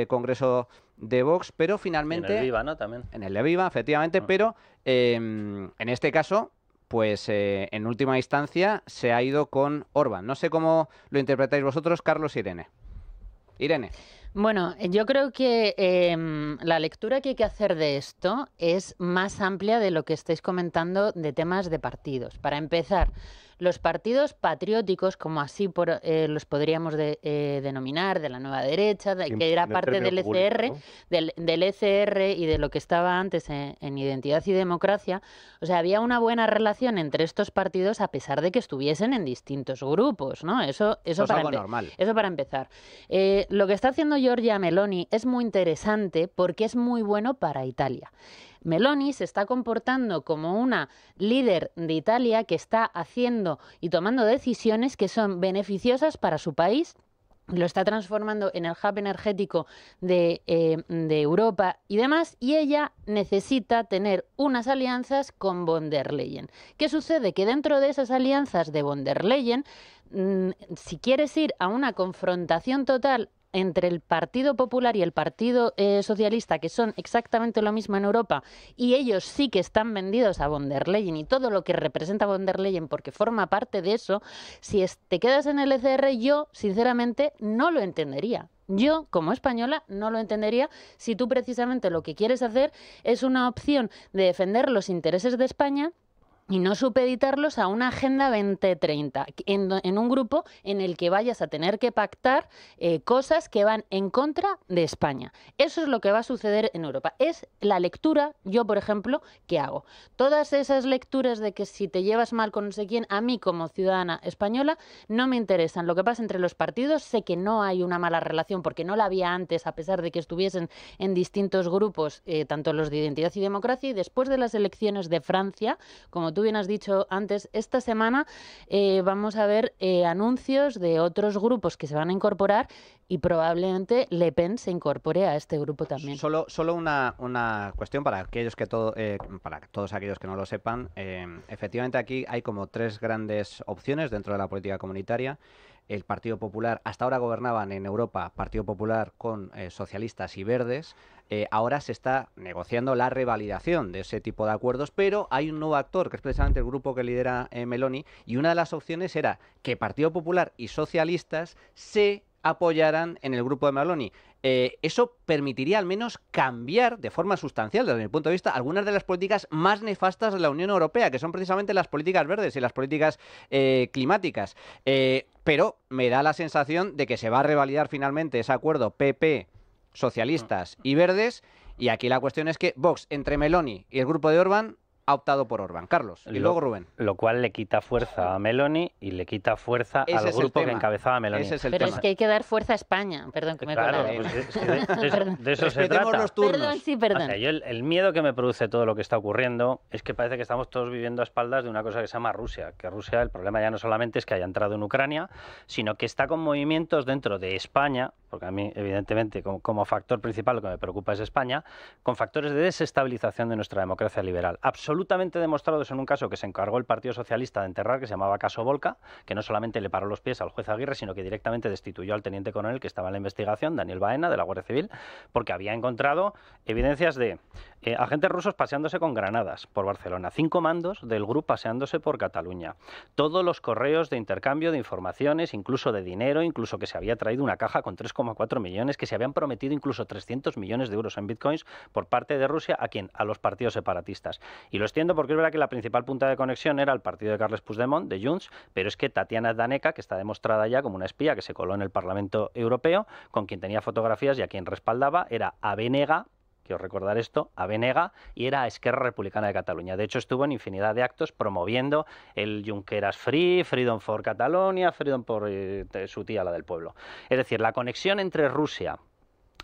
congreso de Vox, pero finalmente... En el Viva, ¿no? También. En el de Viva, efectivamente, pero en este caso, pues en última instancia se ha ido con Orbán. No sé cómo lo interpretáis vosotros, Carlos e Irene. Irene. Bueno, yo creo que la lectura que hay que hacer de esto es más amplia de lo que estáis comentando de temas de partidos. Para empezar, los partidos patrióticos, como así los podríamos denominar, de la nueva derecha, que era parte del ECR, ¿no? del ECR y de lo que estaba antes en Identidad y Democracia, o sea, había una buena relación entre estos partidos a pesar de que estuviesen en distintos grupos, ¿no? Eso es algo normal. Eso para empezar. Lo que está haciendo Giorgia Meloni es muy interesante porque es muy bueno para Italia. Meloni se está comportando como una líder de Italia que está haciendo y tomando decisiones que son beneficiosas para su país. Lo está transformando en el hub energético de Europa y demás, y ella necesita tener unas alianzas con von der Leyen. ¿Qué sucede? Que dentro de esas alianzas de von der Leyen, si quieres ir a una confrontación total entre el Partido Popular y el Partido Socialista, que son exactamente lo mismo en Europa, y ellos sí que están vendidos a von der Leyen y todo lo que representa von der Leyen, porque forma parte de eso, si te quedas en el ECR, yo, sinceramente, no lo entendería. Yo, como española, no lo entendería si tú precisamente lo que quieres hacer es una opción de defender los intereses de España y no supeditarlos a una Agenda 2030, en un grupo en el que vayas a tener que pactar cosas que van en contra de España. Eso es lo que va a suceder en Europa. Es la lectura, yo por ejemplo, que hago. Todas esas lecturas de que si te llevas mal con no sé quién, a mí como ciudadana española no me interesan. Lo que pasa entre los partidos, sé que no hay una mala relación, porque no la había antes, a pesar de que estuviesen en distintos grupos, tanto los de Identidad y Democracia, y después de las elecciones de Francia, como tú bien has dicho antes, esta semana vamos a ver anuncios de otros grupos que se van a incorporar y probablemente Le Pen se incorpore a este grupo también. Solo una cuestión para para todos aquellos que no lo sepan. Efectivamente, aquí hay como tres grandes opciones dentro de la política comunitaria. El Partido Popular, hasta ahora gobernaban en Europa Partido Popular con socialistas y verdes. Ahora se está negociando la revalidación de ese tipo de acuerdos, pero hay un nuevo actor, que es precisamente el grupo que lidera Meloni, y una de las opciones era que Partido Popular y socialistas se apoyaran en el grupo de Meloni. Eso permitiría al menos cambiar de forma sustancial, desde mi punto de vista, algunas de las políticas más nefastas de la Unión Europea, que son precisamente las políticas verdes y las políticas climáticas. Pero me da la sensación de que se va a revalidar finalmente ese acuerdo PP, socialistas y verdes, y aquí la cuestión es que Vox, entre Meloni y el grupo de Orbán, ha optado por Orbán. Carlos, y luego Rubén. Lo cual le quita fuerza a Meloni y le quita fuerza al grupo que encabezaba Meloni. Ese es el Pero tema. es que hay que dar fuerza a España. Perdón, que me he Claro, colado. pues de eso se trata. Los turnos. Perdón, sí, perdón. O sea, yo el miedo que me produce todo lo que está ocurriendo es que parece que estamos todos viviendo a espaldas de una cosa que se llama Rusia. Que Rusia, el problema ya no solamente es que haya entrado en Ucrania, sino que está con movimientos dentro de España, porque a mí, evidentemente, como factor principal lo que me preocupa es España, con factores de desestabilización de nuestra democracia liberal. Absolutamente demostrado en un caso que se encargó el Partido Socialista de enterrar, que se llamaba caso Volca, que no solamente le paró los pies al juez Aguirre, sino que directamente destituyó al teniente coronel que estaba en la investigación, Daniel Baena, de la Guardia Civil, porque había encontrado evidencias de agentes rusos paseándose con granadas por Barcelona, 5 mandos del grupo paseándose por Cataluña, todos los correos de intercambio de informaciones, incluso de dinero, incluso que se había traído una caja con 3,4 millones, que se habían prometido incluso 300 millones de euros en bitcoins por parte de Rusia, a los partidos separatistas. Y lo extiendo porque es verdad que la principal punta de conexión era el partido de Carles Puigdemont, de Junts, pero es que Tatiana Zdáneka, que está demostrada ya como una espía que se coló en el Parlamento Europeo, con quien tenía fotografías y a quien respaldaba, era Abenega, quiero recordar esto, Abenega, y era Esquerra Republicana de Cataluña. De hecho, estuvo en infinidad de actos promoviendo el Junqueras Free, Freedom for Catalonia, Freedom por su tía, la del pueblo. Es decir, la conexión entre Rusia,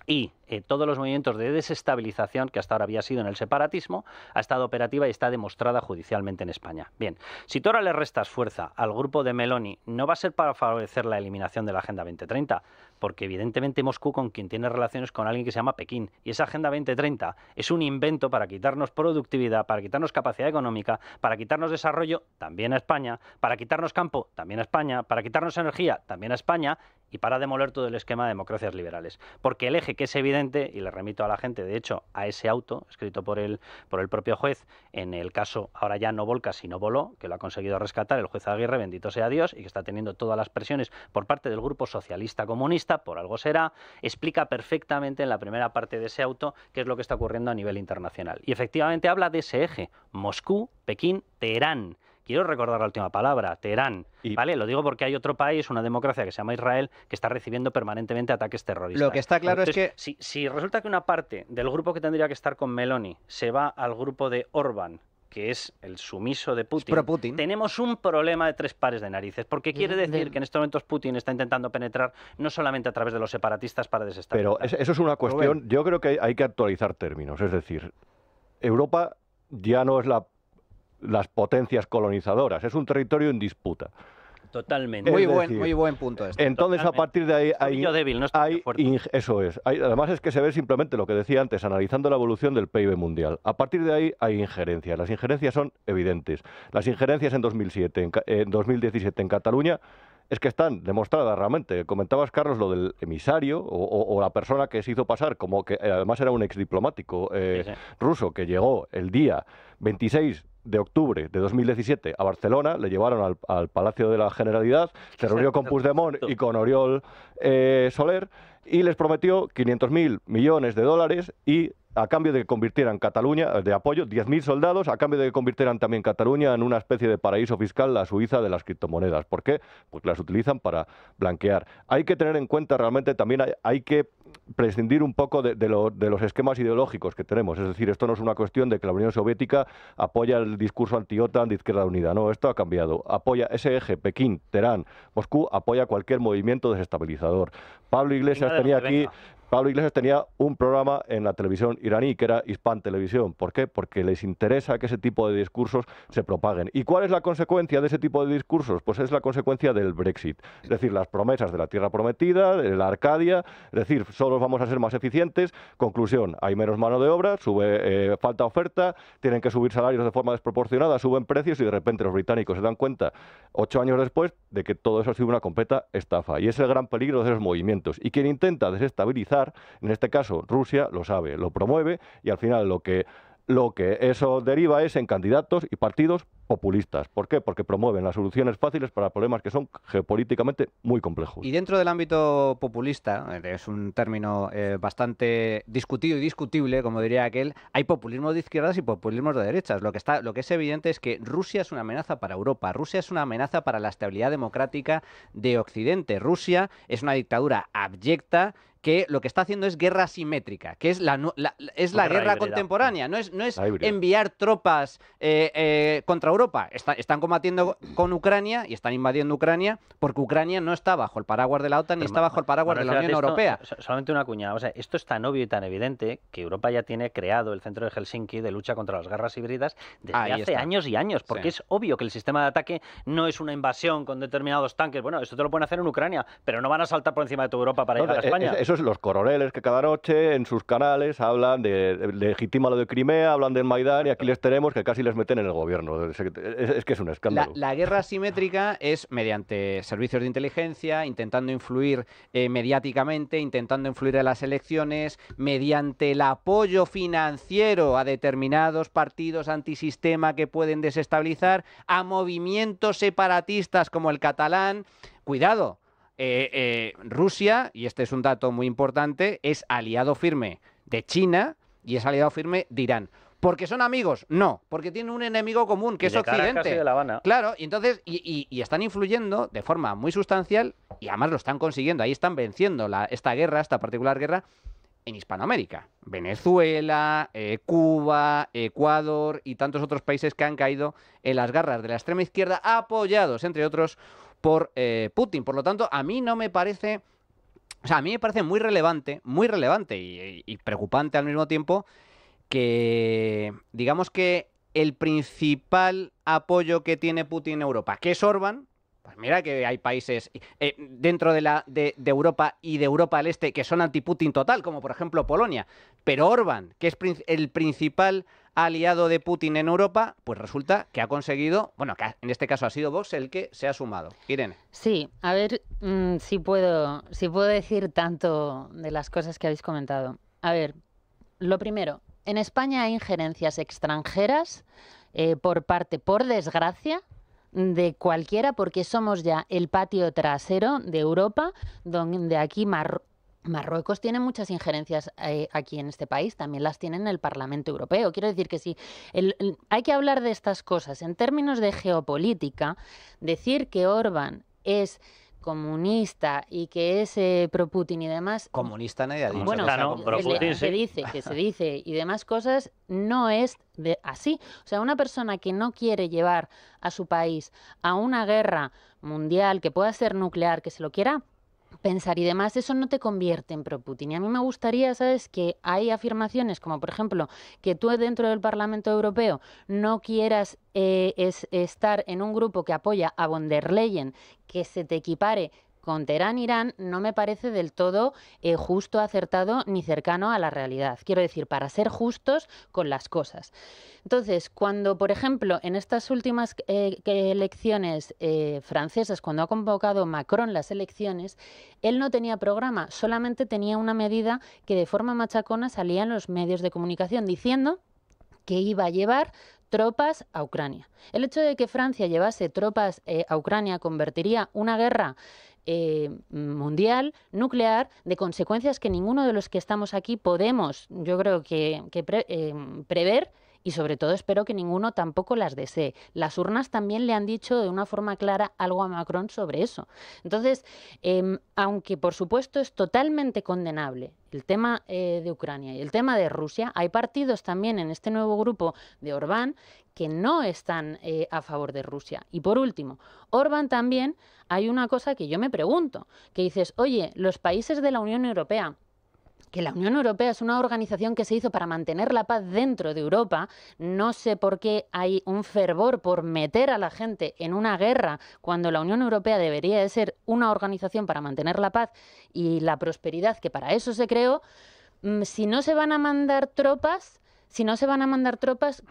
y todos los movimientos de desestabilización que hasta ahora había sido en el separatismo ha estado operativa y está demostrada judicialmente en España. Bien, si tú ahora le restas fuerza al grupo de Meloni, no va a ser para favorecer la eliminación de la Agenda 2030, porque evidentemente Moscú con quien tiene relaciones con alguien que se llama Pekín, y esa Agenda 2030 es un invento para quitarnos productividad, para quitarnos capacidad económica, para quitarnos desarrollo, también a España, para quitarnos campo, también a España, para quitarnos energía, también a España, y para demoler todo el esquema de democracias liberales. Porque el eje que es evidente, y le remito a la gente, de hecho, a ese auto escrito por el propio juez, en el caso, ahora ya no Volca, sino Voló, que lo ha conseguido rescatar el juez Aguirre, bendito sea Dios, y que está teniendo todas las presiones por parte del grupo socialista comunista, por algo será, explica perfectamente en la primera parte de ese auto qué es lo que está ocurriendo a nivel internacional. Y efectivamente habla de ese eje, Moscú, Pekín, Teherán. Quiero recordar la última palabra, Teherán. ¿Vale? Lo digo porque hay otro país, una democracia que se llama Israel, que está recibiendo permanentemente ataques terroristas. Lo que está claro Entonces, es que... Si resulta que una parte del grupo que tendría que estar con Meloni se va al grupo de Orbán, que es el sumiso de Putin, tenemos un problema de tres pares de narices, porque quiere decir que en estos momentos Putin está intentando penetrar no solamente a través de los separatistas para desestabilizar. Pero eso es una cuestión, yo creo que hay que actualizar términos, es decir, Europa ya no es las potencias colonizadoras, es un territorio en disputa. Totalmente. Muy buen punto este. Entonces, totalmente. A partir de ahí débil, no eso es. Además es que se ve simplemente lo que decía antes, analizando la evolución del PIB mundial. A partir de ahí hay injerencias. Las injerencias son evidentes. Las injerencias en 2017 en Cataluña es que están demostradas realmente. Comentabas, Carlos, lo del emisario o la persona que se hizo pasar como que además era un exdiplomático ruso que llegó el día 26 de octubre de 2017 a Barcelona, le llevaron al Palacio de la Generalidad, se reunió con Puigdemont y con Oriol Soler y les prometió 500.000 millones de dólares y a cambio de que convirtieran Cataluña, de apoyo, 10.000 soldados, a cambio de que convirtieran también Cataluña en una especie de paraíso fiscal, la Suiza de las criptomonedas. ¿Por qué? Porque las utilizan para blanquear. Hay que tener en cuenta realmente también, hay que prescindir un poco de los esquemas ideológicos que tenemos. Es decir, esto no es una cuestión de que la Unión Soviética apoya el discurso anti-OTAN de Izquierda Unida. No, esto ha cambiado. Apoya ese eje, Pekín, Teherán, Moscú, apoya cualquier movimiento desestabilizador. Pablo Iglesias tenía un programa en la televisión iraní, que era Hispan Televisión. ¿Por qué? Porque les interesa que ese tipo de discursos se propaguen. ¿Y cuál es la consecuencia de ese tipo de discursos? Pues es la consecuencia del Brexit. Es decir, las promesas de la tierra prometida, de la Arcadia, es decir, solo vamos a ser más eficientes. Conclusión, hay menos mano de obra, falta oferta, tienen que subir salarios de forma desproporcionada, suben precios y de repente los británicos se dan cuenta 8 años después de que todo eso ha sido una completa estafa. Y es el gran peligro de esos movimientos. Y quien intenta desestabilizar, en este caso Rusia, lo sabe, lo promueve y al final lo que eso deriva es en candidatos y partidos populistas. ¿Por qué? Porque promueven las soluciones fáciles para problemas que son geopolíticamente muy complejos. Y dentro del ámbito populista, es un término bastante discutido y discutible, como diría aquel, hay populismo de izquierdas y populismo de derechas. Lo que es evidente es que Rusia es una amenaza para Europa, Rusia es una amenaza para la estabilidad democrática de Occidente, Rusia es una dictadura abyecta que lo que está haciendo es guerra asimétrica, que es la guerra contemporánea, no es enviar tropas contra Europa. Están combatiendo con Ucrania y están invadiendo Ucrania porque Ucrania no está bajo el paraguas de la OTAN ni está bajo el paraguas de la Unión Europea. Solamente una cuña, o sea, esto es tan obvio y tan evidente que Europa ya tiene creado el centro de Helsinki de lucha contra las guerras híbridas desde hace años y años, porque es obvio que el sistema de ataque no es una invasión con determinados tanques. Bueno, esto te lo pueden hacer en Ucrania, pero no van a saltar por encima de tu Europa para llegar a España. Los coroneles que cada noche en sus canales hablan de legítima lo de Crimea, hablan del Maidán y aquí les tenemos que casi les meten en el gobierno. Es que es un escándalo. La guerra asimétrica es mediante servicios de inteligencia, intentando influir mediáticamente, intentando influir en las elecciones, mediante el apoyo financiero a determinados partidos antisistema que pueden desestabilizar, a movimientos separatistas como el catalán. Cuidado. Rusia, y este es un dato muy importante, es aliado firme de China y es aliado firme de Irán. ¿Porque son amigos? No, porque tienen un enemigo común, que es Occidente. De La Habana. Claro, y entonces, y están influyendo de forma muy sustancial, y además lo están consiguiendo, ahí están venciendo esta particular guerra, en Hispanoamérica. Venezuela, Cuba, Ecuador y tantos otros países que han caído en las garras de la extrema izquierda, apoyados, entre otros, por Putin. Por lo tanto, a mí no me parece O sea, a mí me parece muy relevante y preocupante al mismo tiempo que, digamos que el principal apoyo que tiene Putin en Europa, que es Orbán, pues mira que hay países dentro de Europa y de Europa del Este que son anti-Putin total, como por ejemplo Polonia, pero Orbán, que es el principal aliado de Putin en Europa, pues resulta que ha conseguido, bueno, que en este caso ha sido Vox el que se ha sumado. Irene. Sí, a ver si puedo decir tanto de las cosas que habéis comentado. A ver, lo primero, en España hay injerencias extranjeras por desgracia, de cualquiera, porque somos ya el patio trasero de Europa, donde aquí Marruecos tiene muchas injerencias aquí en este país, también las tiene en el Parlamento Europeo. Quiero decir que sí, hay que hablar de estas cosas. En términos de geopolítica, decir que Orbán es comunista y que es pro-Putin y demás... Comunista nadie ha dicho. Bueno, que se dice y demás cosas, no es así. O sea, una persona que no quiere llevar a su país a una guerra mundial, que pueda ser nuclear, que se lo quiera pensar y demás, eso no te convierte en pro-Putin. Y a mí me gustaría, ¿sabes?, que hay afirmaciones como, por ejemplo, que tú dentro del Parlamento Europeo no quieras estar en un grupo que apoya a von der Leyen, que se te equipare con Teherán, Irán, no me parece del todo justo, acertado ni cercano a la realidad. Quiero decir, para ser justos con las cosas. Entonces, cuando, por ejemplo, en estas últimas elecciones francesas, cuando ha convocado Macron las elecciones, él no tenía programa, solamente tenía una medida que de forma machacona salía en los medios de comunicación diciendo que iba a llevar tropas a Ucrania. El hecho de que Francia llevase tropas a Ucrania convertiría una guerra mundial, nuclear, de consecuencias que ninguno de los que estamos aquí podemos, yo creo que prever, y sobre todo espero que ninguno tampoco las desee. Las urnas también le han dicho de una forma clara algo a Macron sobre eso. Entonces, aunque por supuesto es totalmente condenable el tema de Ucrania y el tema de Rusia, hay partidos también en este nuevo grupo de Orbán que no están a favor de Rusia. Y por último, Orbán también, hay una cosa que yo me pregunto, que dices, oye, los países de la Unión Europea, que la Unión Europea es una organización que se hizo para mantener la paz dentro de Europa, no sé por qué hay un fervor por meter a la gente en una guerra cuando la Unión Europea debería de ser una organización para mantener la paz y la prosperidad, que para eso se creó. Si no se van a mandar tropas,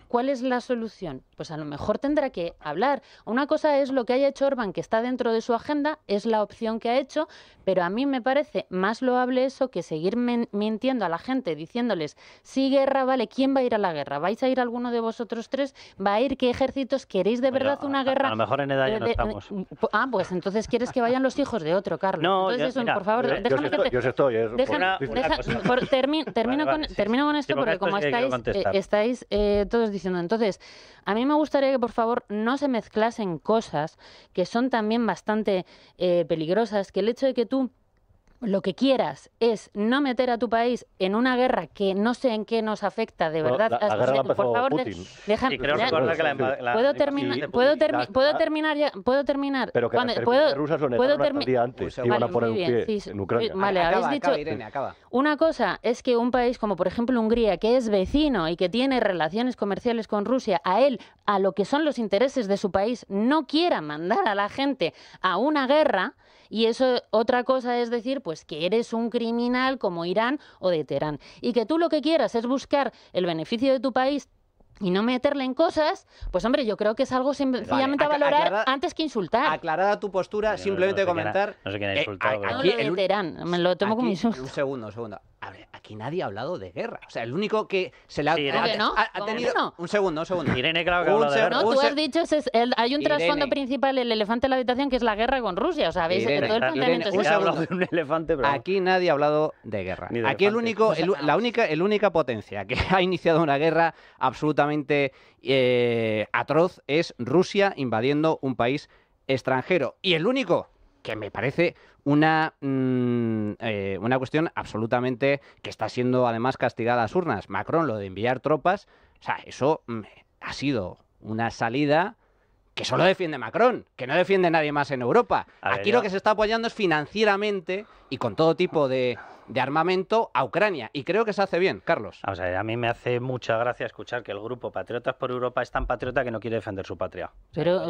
¿cuál es la solución? Pues a lo mejor tendrá que hablar. Una cosa es lo que haya hecho Orbán, que está dentro de su agenda, es la opción que ha hecho, pero a mí me parece más loable eso que seguir mintiendo a la gente, diciéndoles, sí, guerra, vale, ¿quién va a ir a la guerra? ¿Vais a ir alguno de vosotros tres? ¿Va a ir? ¿Qué ejércitos? ¿Queréis de verdad una guerra? A lo mejor en edad ya no estamos. Pues entonces quieres que vayan los hijos de otro, Carlos. No, entonces, mira, por favor, déjame que termino con esto, porque como estáis todos diciendo. Entonces, a mí me gustaría que, por favor, no se mezclasen cosas que son también bastante peligrosas, que el hecho de que tú lo que quieras es no meter a tu país en una guerra que no sé en qué nos afecta de verdad. La guerra la por favor, Putin. déjame. ¿Puedo terminar? Pero que las rusas lo negaron hasta el día antes. Iban a poner un pie en Ucrania. Vale, habéis dicho. Irene, acaba. Una cosa es que un país como, por ejemplo, Hungría, que es vecino y que tiene relaciones comerciales con Rusia, a lo que son los intereses de su país, no quiera mandar a la gente a una guerra. Y eso, otra cosa es decir, pues que eres un criminal como Irán o de Teherán. Y que tú lo que quieras es buscar el beneficio de tu país y no meterle en cosas, pues hombre, yo creo que es algo sencillamente a valorar antes que insultar. Aclarada tu postura, simplemente comentar... No sé quién ha insultado. Aquí, lo de Teherán, me lo tomo como insulto. Un segundo. A ver, aquí nadie ha hablado de guerra. O sea, el único que se le ha... Sí, ha tenido... no? Un segundo. Irene, claro que ha hablado de guerra. No, tú has dicho, hay un trasfondo principal, el elefante en la habitación, que es la guerra con Rusia. O sea, veis, todo el planteamiento Irene, ha hablado de un elefante, pero... Aquí nadie ha hablado de guerra. Aquí el única potencia que ha iniciado una guerra absolutamente atroz es Rusia invadiendo un país extranjero. Y el único que me parece una cuestión absolutamente que está siendo además castigada a las urnas, Macron, lo de enviar tropas, o sea, eso ha sido una salida que solo defiende Macron, que no defiende nadie más en Europa. Aquí lo que se está apoyando es financieramente y con todo tipo de armamento a Ucrania. Y creo que se hace bien, Carlos. O sea, a mí me hace mucha gracia escuchar que el grupo Patriotas por Europa es tan patriota que no quiere defender su patria. Pero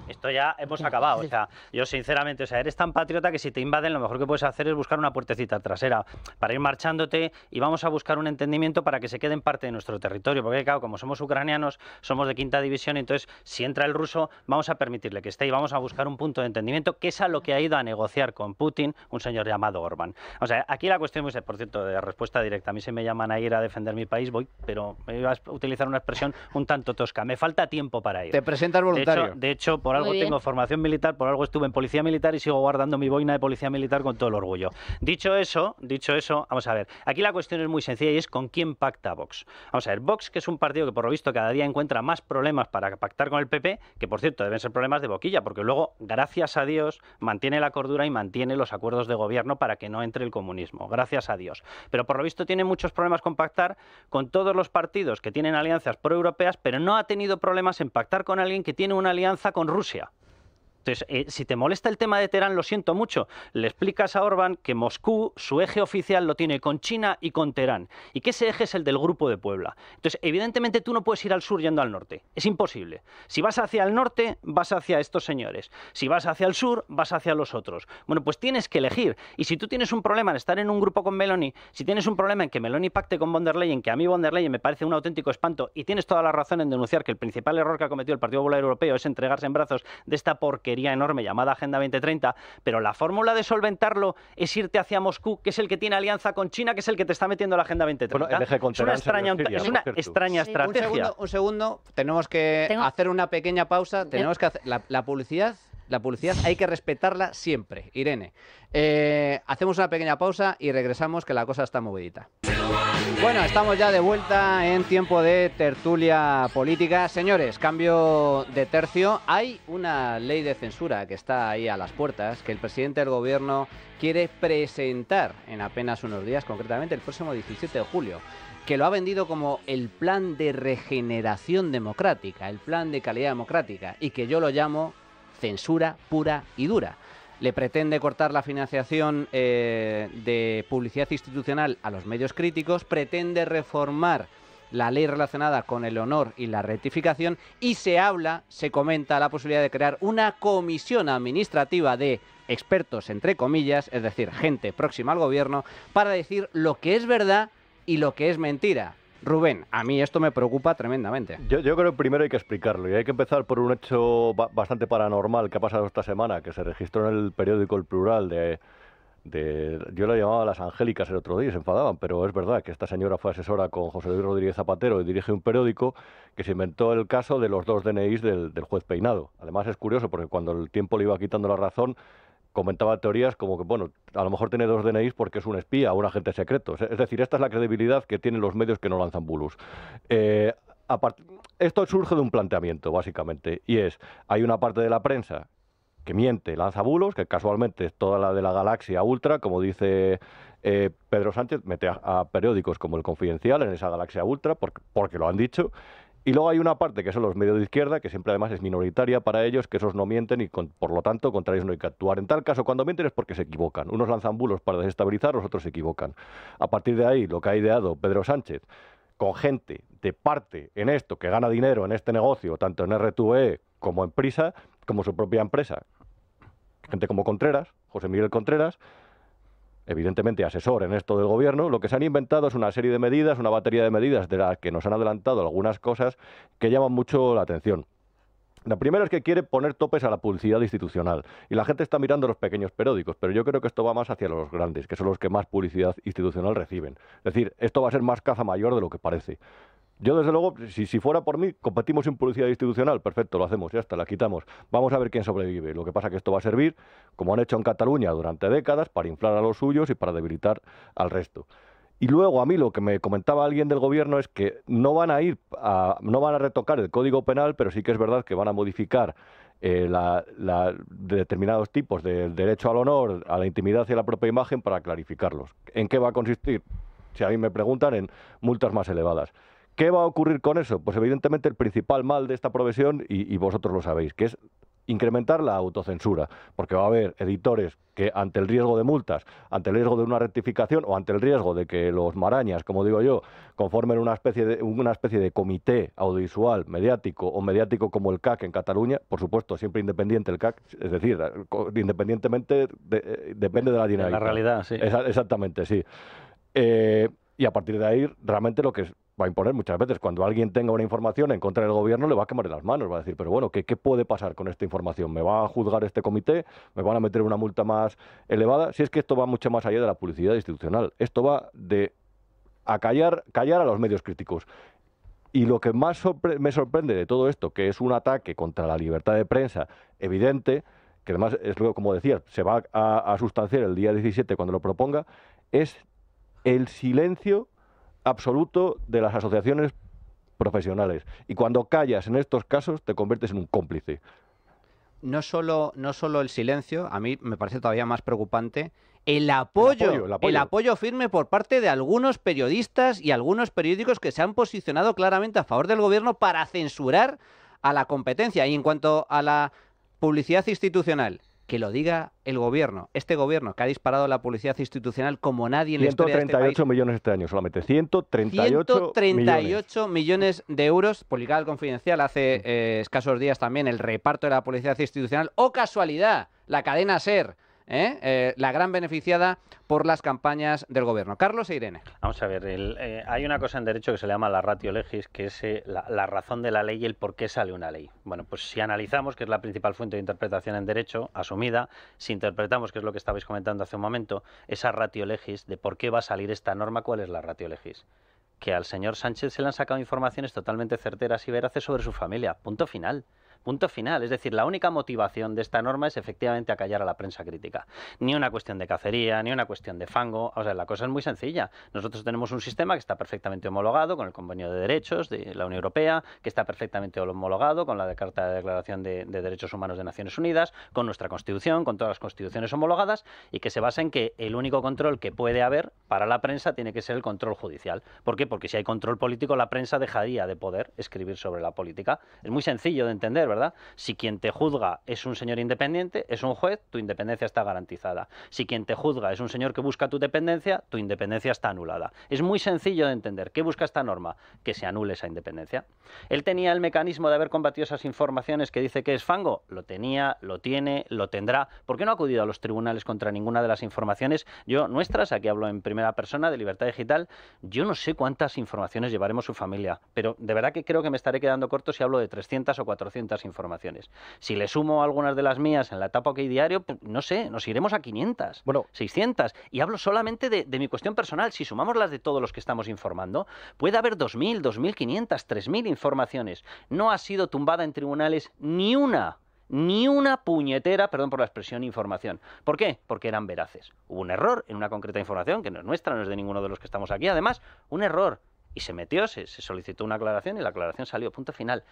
Esto ya hemos acabado. O sea, yo sinceramente, o sea, eres tan patriota que si te invaden lo mejor que puedes hacer es buscar una puertecita trasera para ir marchándote y vamos a buscar un entendimiento para que se queden parte de nuestro territorio. Porque claro, como somos ucranianos, somos de quinta división, entonces si entra el ruso vamos a permitirle que esté y vamos a buscar un punto de entendimiento, que es a lo que ha ido a negociar con Putin un señor llamado Orbán. O sea, aquí la cuestión es, por cierto, de respuesta directa. A mí si me llaman a ir a defender mi país, voy, pero me iba a utilizar una expresión un tanto tosca. Me falta tiempo para ir. Te presentas voluntario. De hecho, por algo tengo formación militar, por algo estuve en policía militar y sigo guardando mi boina de policía militar con todo el orgullo. Dicho eso, vamos a ver. Aquí la cuestión es muy sencilla y es con quién pacta Vox. Vamos a ver, Vox, que es un partido que por lo visto cada día encuentra más problemas para pactar con el PP, que por cierto deben ser problemas de boquilla, porque luego, gracias a Dios, mantiene la cordura y mantiene los acuerdos de gobierno para que no entre el comunismo. Gracias a Dios. Pero por lo visto tiene muchos problemas con pactar con todos los partidos que tienen alianzas proeuropeas, pero no ha tenido problemas en pactar con alguien que tiene una alianza con Rusia. Entonces, si te molesta el tema de Teherán, lo siento mucho. Le explicas a Orbán que Moscú, su eje oficial lo tiene con China y con Teherán, y que ese eje es el del Grupo de Puebla. Entonces, evidentemente tú no puedes ir al sur yendo al norte. Es imposible. Si vas hacia el norte, vas hacia estos señores. Si vas hacia el sur, vas hacia los otros. Bueno, pues tienes que elegir. Y si tú tienes un problema en estar en un grupo con Meloni, si tienes un problema en que Meloni pacte con von der Leyen, que a mí von der Leyen me parece un auténtico espanto, y tienes toda la razón en denunciar que el principal error que ha cometido el Partido Popular Europeo es entregarse en brazos de esta porquería enorme llamada Agenda 2030, pero la fórmula de solventarlo es irte hacia Moscú, que es el que tiene alianza con China, que es el que te está metiendo la Agenda 2030. Bueno, el eje con Teherán es una extraña estrategia. Un segundo, tenemos que hacer una pequeña pausa, tenemos que hacer la publicidad hay que respetarla siempre, Irene. Hacemos una pequeña pausa y regresamos, que la cosa está movidita. Bueno, estamos ya de vuelta en tiempo de tertulia política. Señores, cambio de tercio. Hay una ley de censura que está ahí a las puertas, que el presidente del gobierno quiere presentar en apenas unos días, concretamente el próximo 17 de julio. Que lo ha vendido como el plan de regeneración democrática, el plan de calidad democrática, y que yo lo llamo censura pura y dura. Le pretende cortar la financiación de publicidad institucional a los medios críticos, pretende reformar la ley relacionada con el honor y la rectificación, y se comenta la posibilidad de crear una comisión administrativa de expertos, entre comillas, es decir, gente próxima al gobierno, para decir lo que es verdad y lo que es mentira. Rubén, a mí esto me preocupa tremendamente. Yo creo que primero hay que explicarlo, y hay que empezar por un hecho bastante paranormal que ha pasado esta semana, que se registró en el periódico El Plural yo lo llamaba Las Angélicas el otro día, se enfadaban, pero es verdad que esta señora fue asesora con José Luis Rodríguez Zapatero y dirige un periódico que se inventó el caso de los 2 DNIs del juez Peinado. Además es curioso porque cuando el tiempo le iba quitando la razón, comentaba teorías como que, bueno, a lo mejor tiene 2 DNIs porque es un espía o un agente secreto. Es decir, esta es la credibilidad que tienen los medios que no lanzan bulos. Esto surge de un planteamiento, básicamente, y es, hay una parte de la prensa que miente, lanza bulos, que casualmente es toda la de la galaxia ultra, como dice Pedro Sánchez, mete a periódicos como El Confidencial en esa galaxia ultra, porque lo han dicho. Y luego hay una parte que son los medios de izquierda, que siempre además es minoritaria para ellos, que esos no mienten y por lo tanto contra ellos no hay que actuar. En tal caso, cuando mienten es porque se equivocan. Unos lanzan bulos para desestabilizar, los otros se equivocan. A partir de ahí, lo que ha ideado Pedro Sánchez, con gente de parte en esto, que gana dinero en este negocio, tanto en R2E como en Prisa, como su propia empresa. Gente como Contreras, José Miguel Contreras, evidentemente asesor en esto del gobierno, lo que se han inventado es una serie de medidas, una batería de medidas de las que nos han adelantado algunas cosas que llaman mucho la atención. La primera es que quiere poner topes a la publicidad institucional y la gente está mirando los pequeños periódicos, pero yo creo que esto va más hacia los grandes, que son los que más publicidad institucional reciben. Es decir, esto va a ser más caza mayor de lo que parece. Yo, desde luego, si fuera por mí, competimos sin publicidad institucional, perfecto, lo hacemos, ya está, la quitamos. Vamos a ver quién sobrevive. Lo que pasa es que esto va a servir, como han hecho en Cataluña durante décadas, para inflar a los suyos y para debilitar al resto. Y luego, a mí lo que me comentaba alguien del gobierno es que no van a retocar el Código Penal, pero sí que es verdad que van a modificar determinados tipos de derecho al honor, a la intimidad y a la propia imagen para clarificarlos. ¿En qué va a consistir? Si a mí me preguntan, en multas más elevadas. ¿Qué va a ocurrir con eso? Pues evidentemente el principal mal de esta profesión, y vosotros lo sabéis, que es incrementar la autocensura, porque va a haber editores que ante el riesgo de multas, ante el riesgo de una rectificación o ante el riesgo de que los marañas, como digo yo, conformen una especie de comité audiovisual mediático o mediático como el CAC en Cataluña, por supuesto, siempre independiente el CAC, es decir, independientemente depende de la dinámica. De la realidad, sí. Exactamente, sí. Y a partir de ahí, realmente lo que va a imponer muchas veces, cuando alguien tenga una información en contra del gobierno, le va a quemar en las manos, va a decir, pero bueno, ¿qué puede pasar con esta información? ¿Me va a juzgar este comité? ¿Me van a meter una multa más elevada? Si es que esto va mucho más allá de la publicidad institucional. Esto va de callar a los medios críticos. Y lo que más me sorprende de todo esto, que es un ataque contra la libertad de prensa evidente, que además es luego, como decía, se va a sustanciar el día 17 cuando lo proponga, es el silencio absoluto de las asociaciones profesionales. Y cuando callas en estos casos, te conviertes en un cómplice. No solo el silencio, a mí me parece todavía más preocupante el apoyo firme por parte de algunos periodistas y algunos periódicos que se han posicionado claramente a favor del gobierno para censurar a la competencia. Y en cuanto a la publicidad institucional, que lo diga el gobierno, este gobierno que ha disparado la publicidad institucional como nadie en la historia de este país. 138 millones este año solamente, 138 millones de euros, publicado el Confidencial hace escasos días también, el reparto de la publicidad institucional. ¡Oh, casualidad! La cadena SER, la gran beneficiada por las campañas del gobierno. Carlos e Irene. Vamos a ver, hay una cosa en derecho que se llama la ratio legis, que es la razón de la ley y el por qué sale una ley. Bueno, pues si analizamos, que es la principal fuente de interpretación en derecho, asumida, si interpretamos, que es lo que estabais comentando hace un momento, esa ratio legis de por qué va a salir esta norma, ¿cuál es la ratio legis? Que al señor Sánchez se le han sacado informaciones totalmente certeras y veraces sobre su familia. Punto final. Punto final. Es decir, la única motivación de esta norma es efectivamente acallar a la prensa crítica. Ni una cuestión de cacería, ni una cuestión de fango. O sea, la cosa es muy sencilla. Nosotros tenemos un sistema que está perfectamente homologado con el Convenio de Derechos de la Unión Europea, que está perfectamente homologado con la Carta de Declaración de Derechos Humanos de Naciones Unidas, con nuestra Constitución, con todas las constituciones homologadas, y que se basa en que el único control que puede haber para la prensa tiene que ser el control judicial. ¿Por qué? Porque si hay control político, la prensa dejaría de poder escribir sobre la política. Es muy sencillo de entender, ¿verdad? Si quien te juzga es un señor independiente, es un juez, tu independencia está garantizada. Si quien te juzga es un señor que busca tu dependencia, tu independencia está anulada. Es muy sencillo de entender. ¿Qué busca esta norma? Que se anule esa independencia. ¿Él tenía el mecanismo de haber combatido esas informaciones que dice que es fango? Lo tenía, lo tiene, lo tendrá. ¿Por qué no ha acudido a los tribunales contra ninguna de las informaciones? Nuestras, aquí hablo en primera persona, de Libertad Digital, yo no sé cuántas informaciones llevaremos su familia, pero de verdad que creo que me estaré quedando corto si hablo de 300 o 400 informaciones. Si le sumo algunas de las mías en la etapa OK Diario, pues, no sé, nos iremos a 500, 600. Y hablo solamente de mi cuestión personal. Si sumamos las de todos los que estamos informando, puede haber 2.000, 2.500, 3.000 informaciones. No ha sido tumbada en tribunales ni una puñetera, perdón por la expresión, información. ¿Por qué? Porque eran veraces. Hubo un error en una concreta información, que no es nuestra, no es de ninguno de los que estamos aquí. Además, un error. Y se metió, se solicitó una aclaración y la aclaración salió, punto final.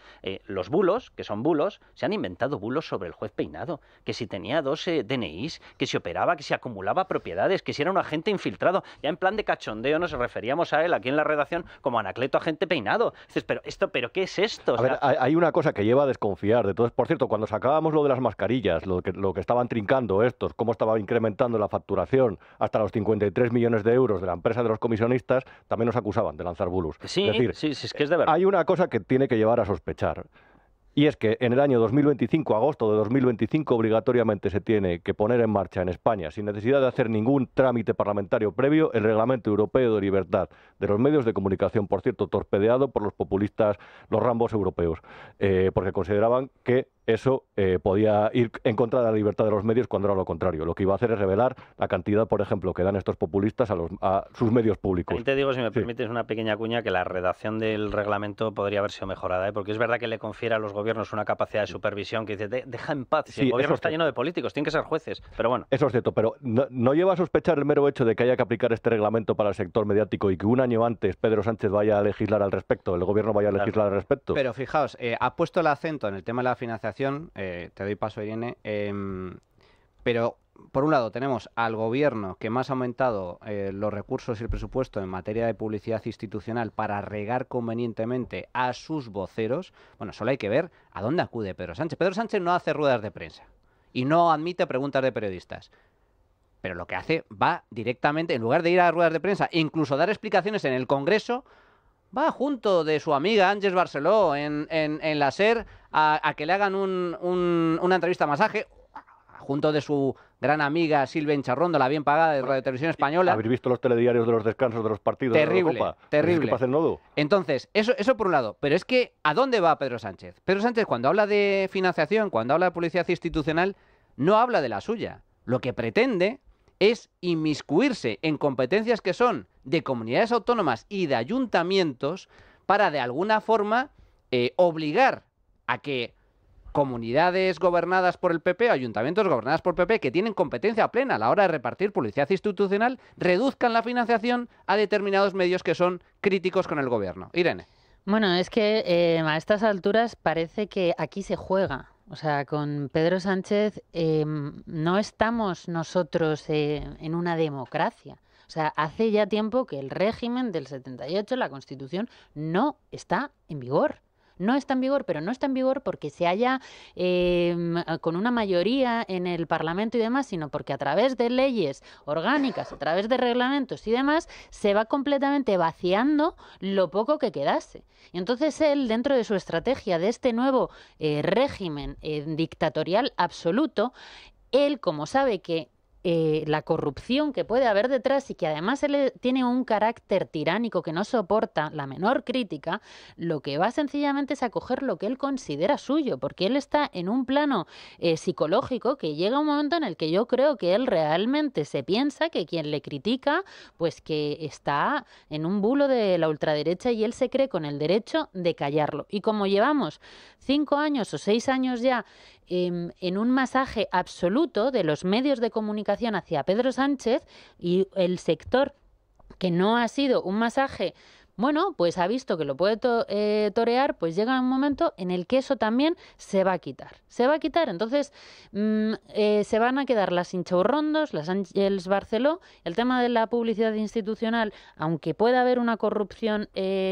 Los bulos, que son bulos, se han inventado bulos sobre el juez Peinado, que si tenía 2 DNIs, que si operaba, que si acumulaba propiedades, que si era un agente infiltrado. Ya en plan de cachondeo nos referíamos a él aquí en la redacción como Anacleto agente Peinado. Dices, pero ¿qué es esto? A ver, hay una cosa que lleva a desconfiar de todo. Por cierto, cuando sacábamos lo de las mascarillas, lo que estaban trincando estos, cómo estaba incrementando la facturación hasta los 53 millones de euros de la empresa de los comisionistas, también nos acusaban de lanzar bulos. Sí, es decir, es que es de verdad. Hay una cosa que tiene que llevar a sospechar. Y es que en el año 2025, agosto de 2025, obligatoriamente se tiene que poner en marcha en España, sin necesidad de hacer ningún trámite parlamentario previo, el Reglamento Europeo de Libertad de los Medios de Comunicación, por cierto, torpedeado por los populistas, los Rambos europeos, porque consideraban que eso podía ir en contra de la libertad de los medios cuando era lo contrario. Lo que iba a hacer es revelar la cantidad, por ejemplo, que dan estos populistas a sus medios públicos. Ahí te digo, si me permites, una pequeña cuña, que la redacción del reglamento podría haber sido mejorada, porque es verdad que le confiere a los gobiernos una capacidad de supervisión que dice, deja en paz, si el gobierno está lleno de políticos, tienen que ser jueces, pero bueno. Eso es cierto, pero no lleva a sospechar el mero hecho de que haya que aplicar este reglamento para el sector mediático y que un año antes Pedro Sánchez vaya a legislar al respecto, el gobierno vaya a legislar al respecto. Pero fijaos, ha puesto el acento en el tema de la financiación, te doy paso, Irene, pero por un lado, tenemos al gobierno que más ha aumentado los recursos y el presupuesto en materia de publicidad institucional para regar convenientemente a sus voceros. Bueno, solo hay que ver a dónde acude Pedro Sánchez. Pedro Sánchez no hace ruedas de prensa y no admite preguntas de periodistas. Pero lo que hace va directamente, en lugar de ir a ruedas de prensa e incluso dar explicaciones en el Congreso, va junto de su amiga Ángeles Barceló en la SER a que le hagan una entrevista masaje, junto de su gran amiga Silvia Incharrondo, la bien pagada de Radio Televisión Española. ¿Habéis visto los telediarios de los descansos de los partidos terrible, de la Copa? Terrible, ¿Es que pasa el nodo? Entonces, eso por un lado. Pero es que, ¿a dónde va Pedro Sánchez? Pedro Sánchez, cuando habla de financiación, cuando habla de publicidad institucional, no habla de la suya. Lo que pretende es inmiscuirse en competencias que son de comunidades autónomas y de ayuntamientos para, de alguna forma, obligar a que comunidades gobernadas por el PP, ayuntamientos gobernadas por el PP, que tienen competencia plena a la hora de repartir publicidad institucional, reduzcan la financiación a determinados medios que son críticos con el gobierno. Irene. Bueno, es que a estas alturas parece que aquí se juega. O sea, con Pedro Sánchez no estamos nosotros en una democracia. O sea, hace ya tiempo que el régimen del 78, la Constitución, no está en vigor. No está en vigor, pero no está en vigor porque se haya con una mayoría en el Parlamento y demás, sino porque a través de leyes orgánicas, a través de reglamentos y demás, se va completamente vaciando lo poco que quedase. Y entonces él, dentro de su estrategia de este nuevo régimen dictatorial absoluto, él, como sabe que la corrupción que puede haber detrás y que además él tiene un carácter tiránico que no soporta la menor crítica, lo que va sencillamente es a coger lo que él considera suyo, porque él está en un plano psicológico que llega un momento en el que yo creo que él realmente se piensa que quien le critica, pues que está en un bulo de la ultraderecha y él se cree con el derecho de callarlo. Y como llevamos 5 años o 6 años ya en un masaje absoluto de los medios de comunicación hacia Pedro Sánchez y el sector que no ha sido un masaje, bueno, pues ha visto que lo puede torear, pues llega un momento en el que eso también se va a quitar. Se va a quitar, entonces se van a quedar las hinchaurrondos, las Ángeles Barceló, el tema de la publicidad institucional, aunque pueda haber una corrupción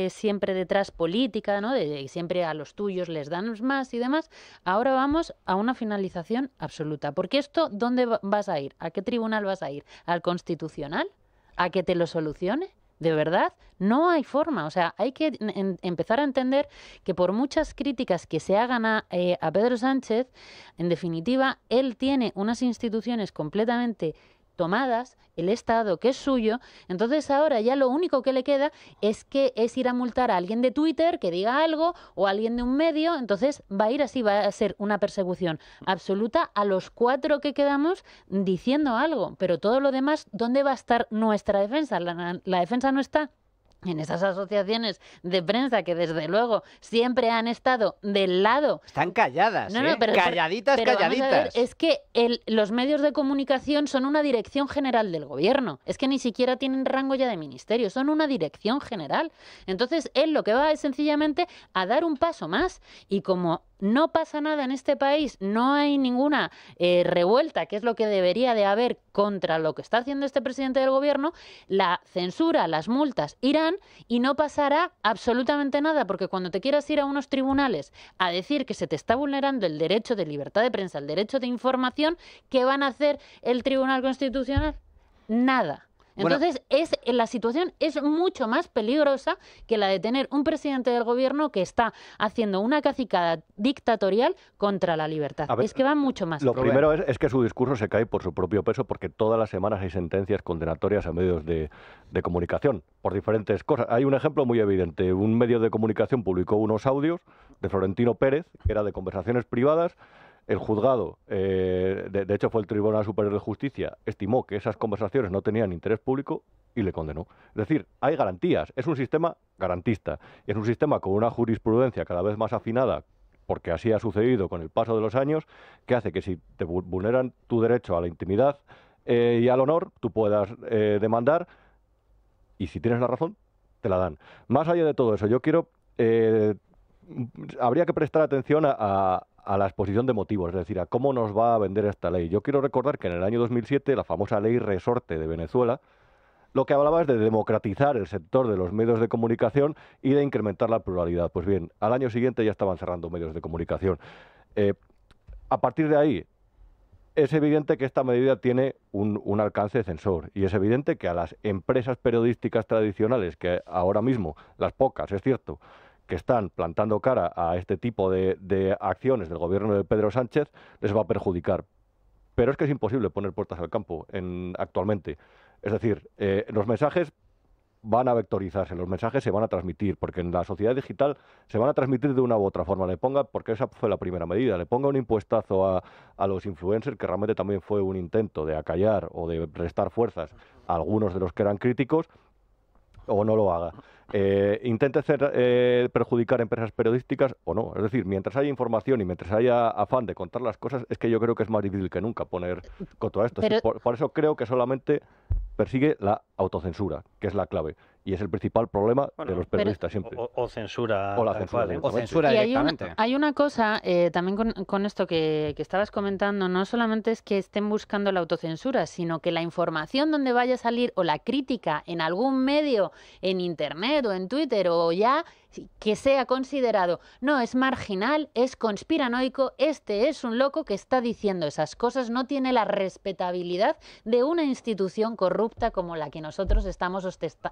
siempre detrás política, ¿no? De siempre a los tuyos les dan más y demás, ahora vamos a una finalización absoluta. Porque esto, ¿dónde vas a ir? ¿A qué tribunal vas a ir? ¿Al Constitucional? ¿A que te lo solucione? De verdad, no hay forma. O sea, hay que empezar a entender que por muchas críticas que se hagan a Pedro Sánchez, en definitiva, él tiene unas instituciones completamente tomadas, el Estado que es suyo, entonces ahora ya lo único que le queda es ir a multar a alguien de Twitter que diga algo o a alguien de un medio, entonces va a ir así, va a ser una persecución absoluta a los 4 que quedamos diciendo algo, pero todo lo demás, ¿dónde va a estar nuestra defensa? La defensa no está en esas asociaciones de prensa que desde luego siempre han estado del lado. Están calladas, pero calladitas. Vamos a ver, es que los medios de comunicación son una dirección general del gobierno. Es que ni siquiera tienen rango ya de ministerio, son una dirección general. Entonces él lo que va es sencillamente a dar un paso más. Y como no pasa nada en este país, no hay ninguna revuelta, que es lo que debería de haber contra lo que está haciendo este presidente del gobierno, la censura, las multas irán y no pasará absolutamente nada, porque cuando te quieras ir a unos tribunales a decir que se te está vulnerando el derecho de libertad de prensa, el derecho de información, ¿qué van a hacer el Tribunal Constitucional? Nada. Entonces, la situación es mucho más peligrosa que la de tener un presidente del gobierno que está haciendo una cacicada dictatorial contra la libertad. Ver, es que va mucho más. Lo primero es que su discurso se cae por su propio peso, porque todas las semanas hay sentencias condenatorias a medios de comunicación por diferentes cosas. Hay un ejemplo muy evidente. Un medio de comunicación publicó unos audios de Florentino Pérez, que era de conversaciones privadas. El juzgado, de hecho fue el Tribunal Superior de Justicia, estimó que esas conversaciones no tenían interés público y le condenó. Es decir, hay garantías, es un sistema garantista, es un sistema con una jurisprudencia cada vez más afinada, porque así ha sucedido con el paso de los años, que hace que si te vulneran tu derecho a la intimidad y al honor, tú puedas demandar, y si tienes la razón, te la dan. Más allá de todo eso, yo quiero... habría que prestar atención a a la exposición de motivos, es decir, a cómo nos va a vender esta ley. Yo quiero recordar que en el año 2007 la famosa ley Resorte de Venezuela lo que hablaba es de democratizar el sector de los medios de comunicación y de incrementar la pluralidad. Pues bien, al año siguiente ya estaban cerrando medios de comunicación. A partir de ahí, es evidente que esta medida tiene un alcance censor y es evidente que a las empresas periodísticas tradicionales, que ahora mismo, las pocas, es cierto, que están plantando cara a este tipo de acciones del gobierno de Pedro Sánchez, les va a perjudicar. Pero es que es imposible poner puertas al campo actualmente. Es decir, los mensajes van a vectorizarse, los mensajes se van a transmitir, porque en la sociedad digital se van a transmitir de una u otra forma. Porque esa fue la primera medida, le ponga un impuestazo a los influencers, que realmente también fue un intento de acallar o de restar fuerzas a algunos de los que eran críticos, o no lo haga. Intente perjudicar a empresas periodísticas o no. Es decir, mientras haya información y mientras haya afán de contar las cosas, es que yo creo que es más difícil que nunca poner coto a esto. Pero... Sí, por eso creo que solamente persigue la autocensura, que es la clave. Y es el principal problema de los periodistas siempre. O censura. O la censura. O censura directamente. Hay una cosa, también con esto que estabas comentando, no solamente es que estén buscando la autocensura, sino que la información donde vaya a salir o la crítica en algún medio, en Internet o en Twitter o ya, que sea considerado, no, es marginal, es conspiranoico, este es un loco que está diciendo esas cosas, no tiene la respetabilidad de una institución corrupta como la que nosotros estamos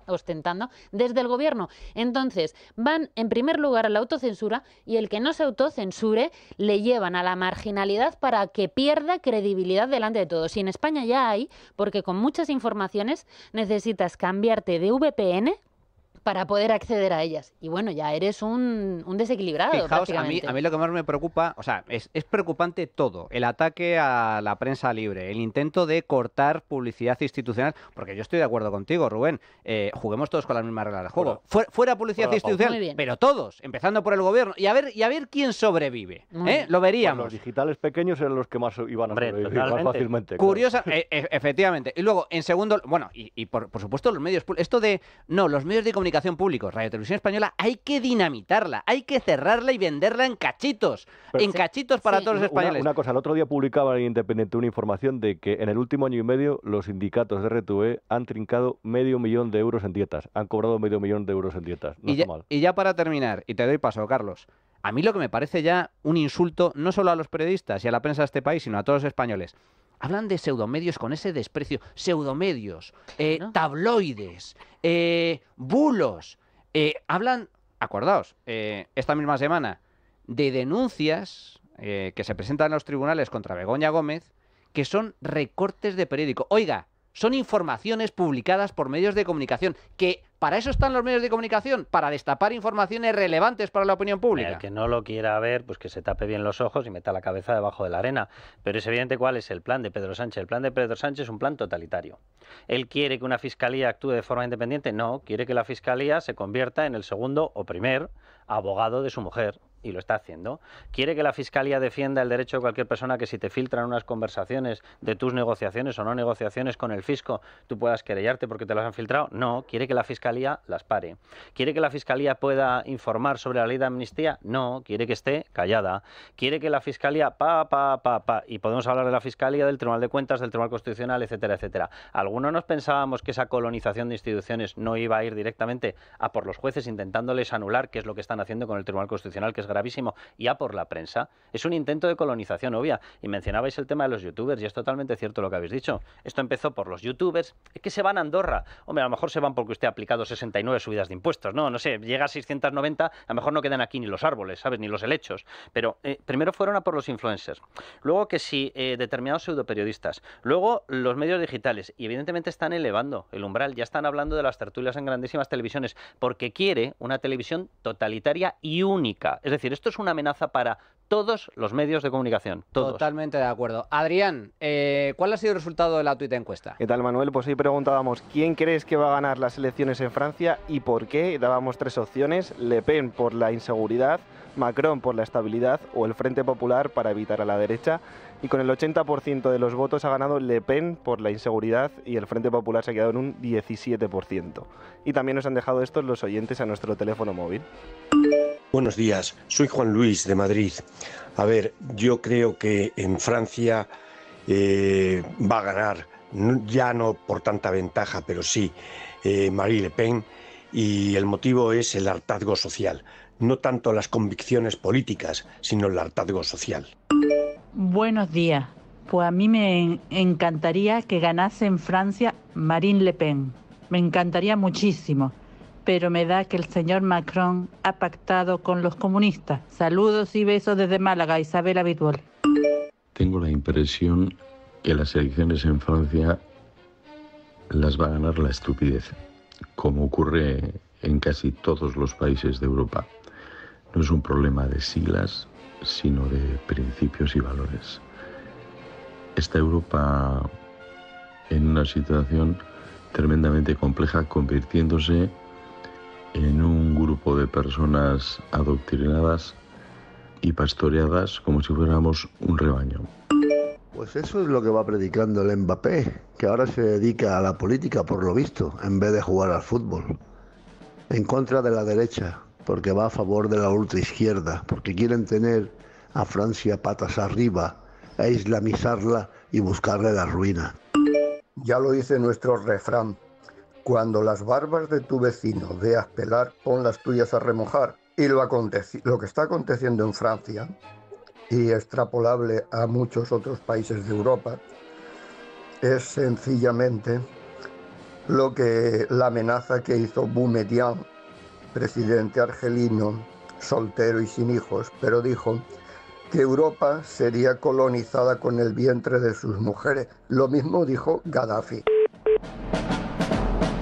ostentando desde el gobierno. Entonces, van en primer lugar a la autocensura y el que no se autocensure le llevan a la marginalidad para que pierda credibilidad delante de todos. Y en España ya hay, porque con muchas informaciones necesitas cambiarte de VPN para poder acceder a ellas. Y bueno, ya eres un desequilibrado. Fijaos, a mí lo que más me preocupa, o sea, es preocupante todo. El ataque a la prensa libre, el intento de cortar publicidad institucional, porque yo estoy de acuerdo contigo, Rubén. Juguemos todos con las mismas reglas de juego. Fuera publicidad institucional, pero todos, empezando por el gobierno. Y a ver quién sobrevive. Lo veríamos. Pues los digitales pequeños eran los que más iban a sobrevivir más fácilmente. Curiosa, claro. Efectivamente. Y luego, en segundo, bueno, y por supuesto los medios públicos. Esto de, no, los medios de comunicación públicos, Radio Televisión Española, hay que dinamitarla, hay que cerrarla y venderla en cachitos. Cachitos para todos los españoles. Una cosa, el otro día publicaba en Independiente una información de que en el último año y medio los sindicatos de RTV han trincado 500.000 euros en dietas. Han cobrado 500.000 euros en dietas. No está mal. Y ya para terminar, y te doy paso, Carlos, a mí lo que me parece ya un insulto no solo a los periodistas y a la prensa de este país, sino a todos los españoles. Hablan de pseudomedios con ese desprecio. Pseudomedios, tabloides, bulos. Hablan, acordaos, esta misma semana, de denuncias que se presentan en los tribunales contra Begoña Gómez, que son recortes de periódico. Oiga, son informaciones publicadas por medios de comunicación, que para eso están los medios de comunicación, para destapar informaciones relevantes para la opinión pública. El que no lo quiera ver, pues que se tape bien los ojos y meta la cabeza debajo de la arena. Pero es evidente cuál es el plan de Pedro Sánchez. El plan de Pedro Sánchez es un plan totalitario. ¿Él quiere que una fiscalía actúe de forma independiente? No, quiere que la fiscalía se convierta en el segundo o primer abogado de su mujer. Y lo está haciendo. Quiere que la Fiscalía defienda el derecho de cualquier persona que si te filtran unas conversaciones de tus negociaciones o no negociaciones con el fisco, tú puedas querellarte porque te las han filtrado. No, quiere que la Fiscalía las pare. ¿Quiere que la Fiscalía pueda informar sobre la ley de amnistía? No, quiere que esté callada. Quiere que la Fiscalía y podemos hablar de la Fiscalía, del Tribunal de Cuentas, del Tribunal Constitucional, etcétera, etcétera. Algunos nos pensábamos que esa colonización de instituciones no iba a ir directamente a por los jueces intentándoles anular, que es lo que están haciendo con el Tribunal Constitucional, que es gravísimo, y a por la prensa. Es un intento de colonización obvia. Y mencionabais el tema de los youtubers, y es totalmente cierto lo que habéis dicho. Esto empezó por los youtubers, es que se van a Andorra. Hombre, a lo mejor se van porque usted ha aplicado 69 subidas de impuestos. No sé, llega a 690, a lo mejor no quedan aquí ni los árboles, ¿sabes? Ni los helechos. Pero primero fueron a por los influencers. Luego que sí, determinados pseudoperiodistas. Luego los medios digitales. Y evidentemente están elevando el umbral. Ya están hablando de las tertulias en grandísimas televisiones, porque quiere una televisión totalitaria y única. Es decir, esto es una amenaza para todos los medios de comunicación. Todos. Totalmente de acuerdo. Adrián, ¿cuál ha sido el resultado de la tuita encuesta? ¿Qué tal, Manuel? Pues hoy preguntábamos ¿quién crees que va a ganar las elecciones en Francia y por qué? Dábamos 3 opciones: Le Pen por la inseguridad, Macron por la estabilidad o el Frente Popular para evitar a la derecha. Y con el 80% de los votos ha ganado Le Pen por la inseguridad y el Frente Popular se ha quedado en un 17%. Y también nos han dejado estos los oyentes a nuestro teléfono móvil. Buenos días, soy Juan Luis de Madrid. A ver, yo creo que en Francia va a ganar, ya no por tanta ventaja, pero sí, Marine Le Pen, y el motivo es el hartazgo social. No tanto las convicciones políticas, sino el hartazgo social. Buenos días. Pues a mí me encantaría que ganase en Francia Marine Le Pen. Me encantaría muchísimo. Pero me da que el señor Macron ha pactado con los comunistas. Saludos y besos desde Málaga, Isabel Habitual. Tengo la impresión que las elecciones en Francia las va a ganar la estupidez, como ocurre en casi todos los países de Europa. No es un problema de siglas, sino de principios y valores. Está Europa en una situación tremendamente compleja, convirtiéndose en un grupo de personas adoctrinadas y pastoreadas como si fuéramos un rebaño. Pues eso es lo que va predicando el Mbappé, que ahora se dedica a la política, por lo visto, en vez de jugar al fútbol. En contra de la derecha, porque va a favor de la ultraizquierda, porque quieren tener a Francia patas arriba, e islamizarla y buscarle la ruina. Ya lo dice nuestro refrán: cuando las barbas de tu vecino veas pelar, pon las tuyas a remojar. Y lo que está aconteciendo en Francia, y extrapolable a muchos otros países de Europa, es sencillamente la amenaza que hizo Boumediene, presidente argelino, soltero y sin hijos, pero dijo que Europa sería colonizada con el vientre de sus mujeres. Lo mismo dijo Gaddafi.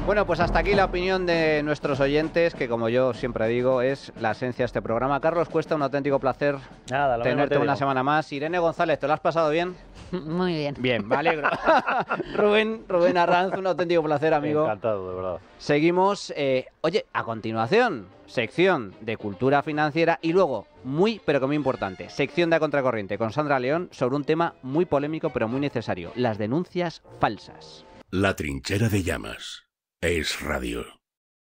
Bueno, pues hasta aquí la opinión de nuestros oyentes, que como yo siempre digo, es la esencia de este programa. Carlos Cuesta, un auténtico placer tenerte una semana más. Irene González, ¿te lo has pasado bien? Muy bien. Bien, me alegro. Rubén Arranz, un auténtico placer, amigo. Encantado, de verdad. Seguimos. Oye, a continuación, sección de cultura financiera y luego, muy pero que muy importante, sección de A Contracorriente con Sandra León sobre un tema muy polémico pero muy necesario, las denuncias falsas. La Trinchera de Llamas. Es Radio.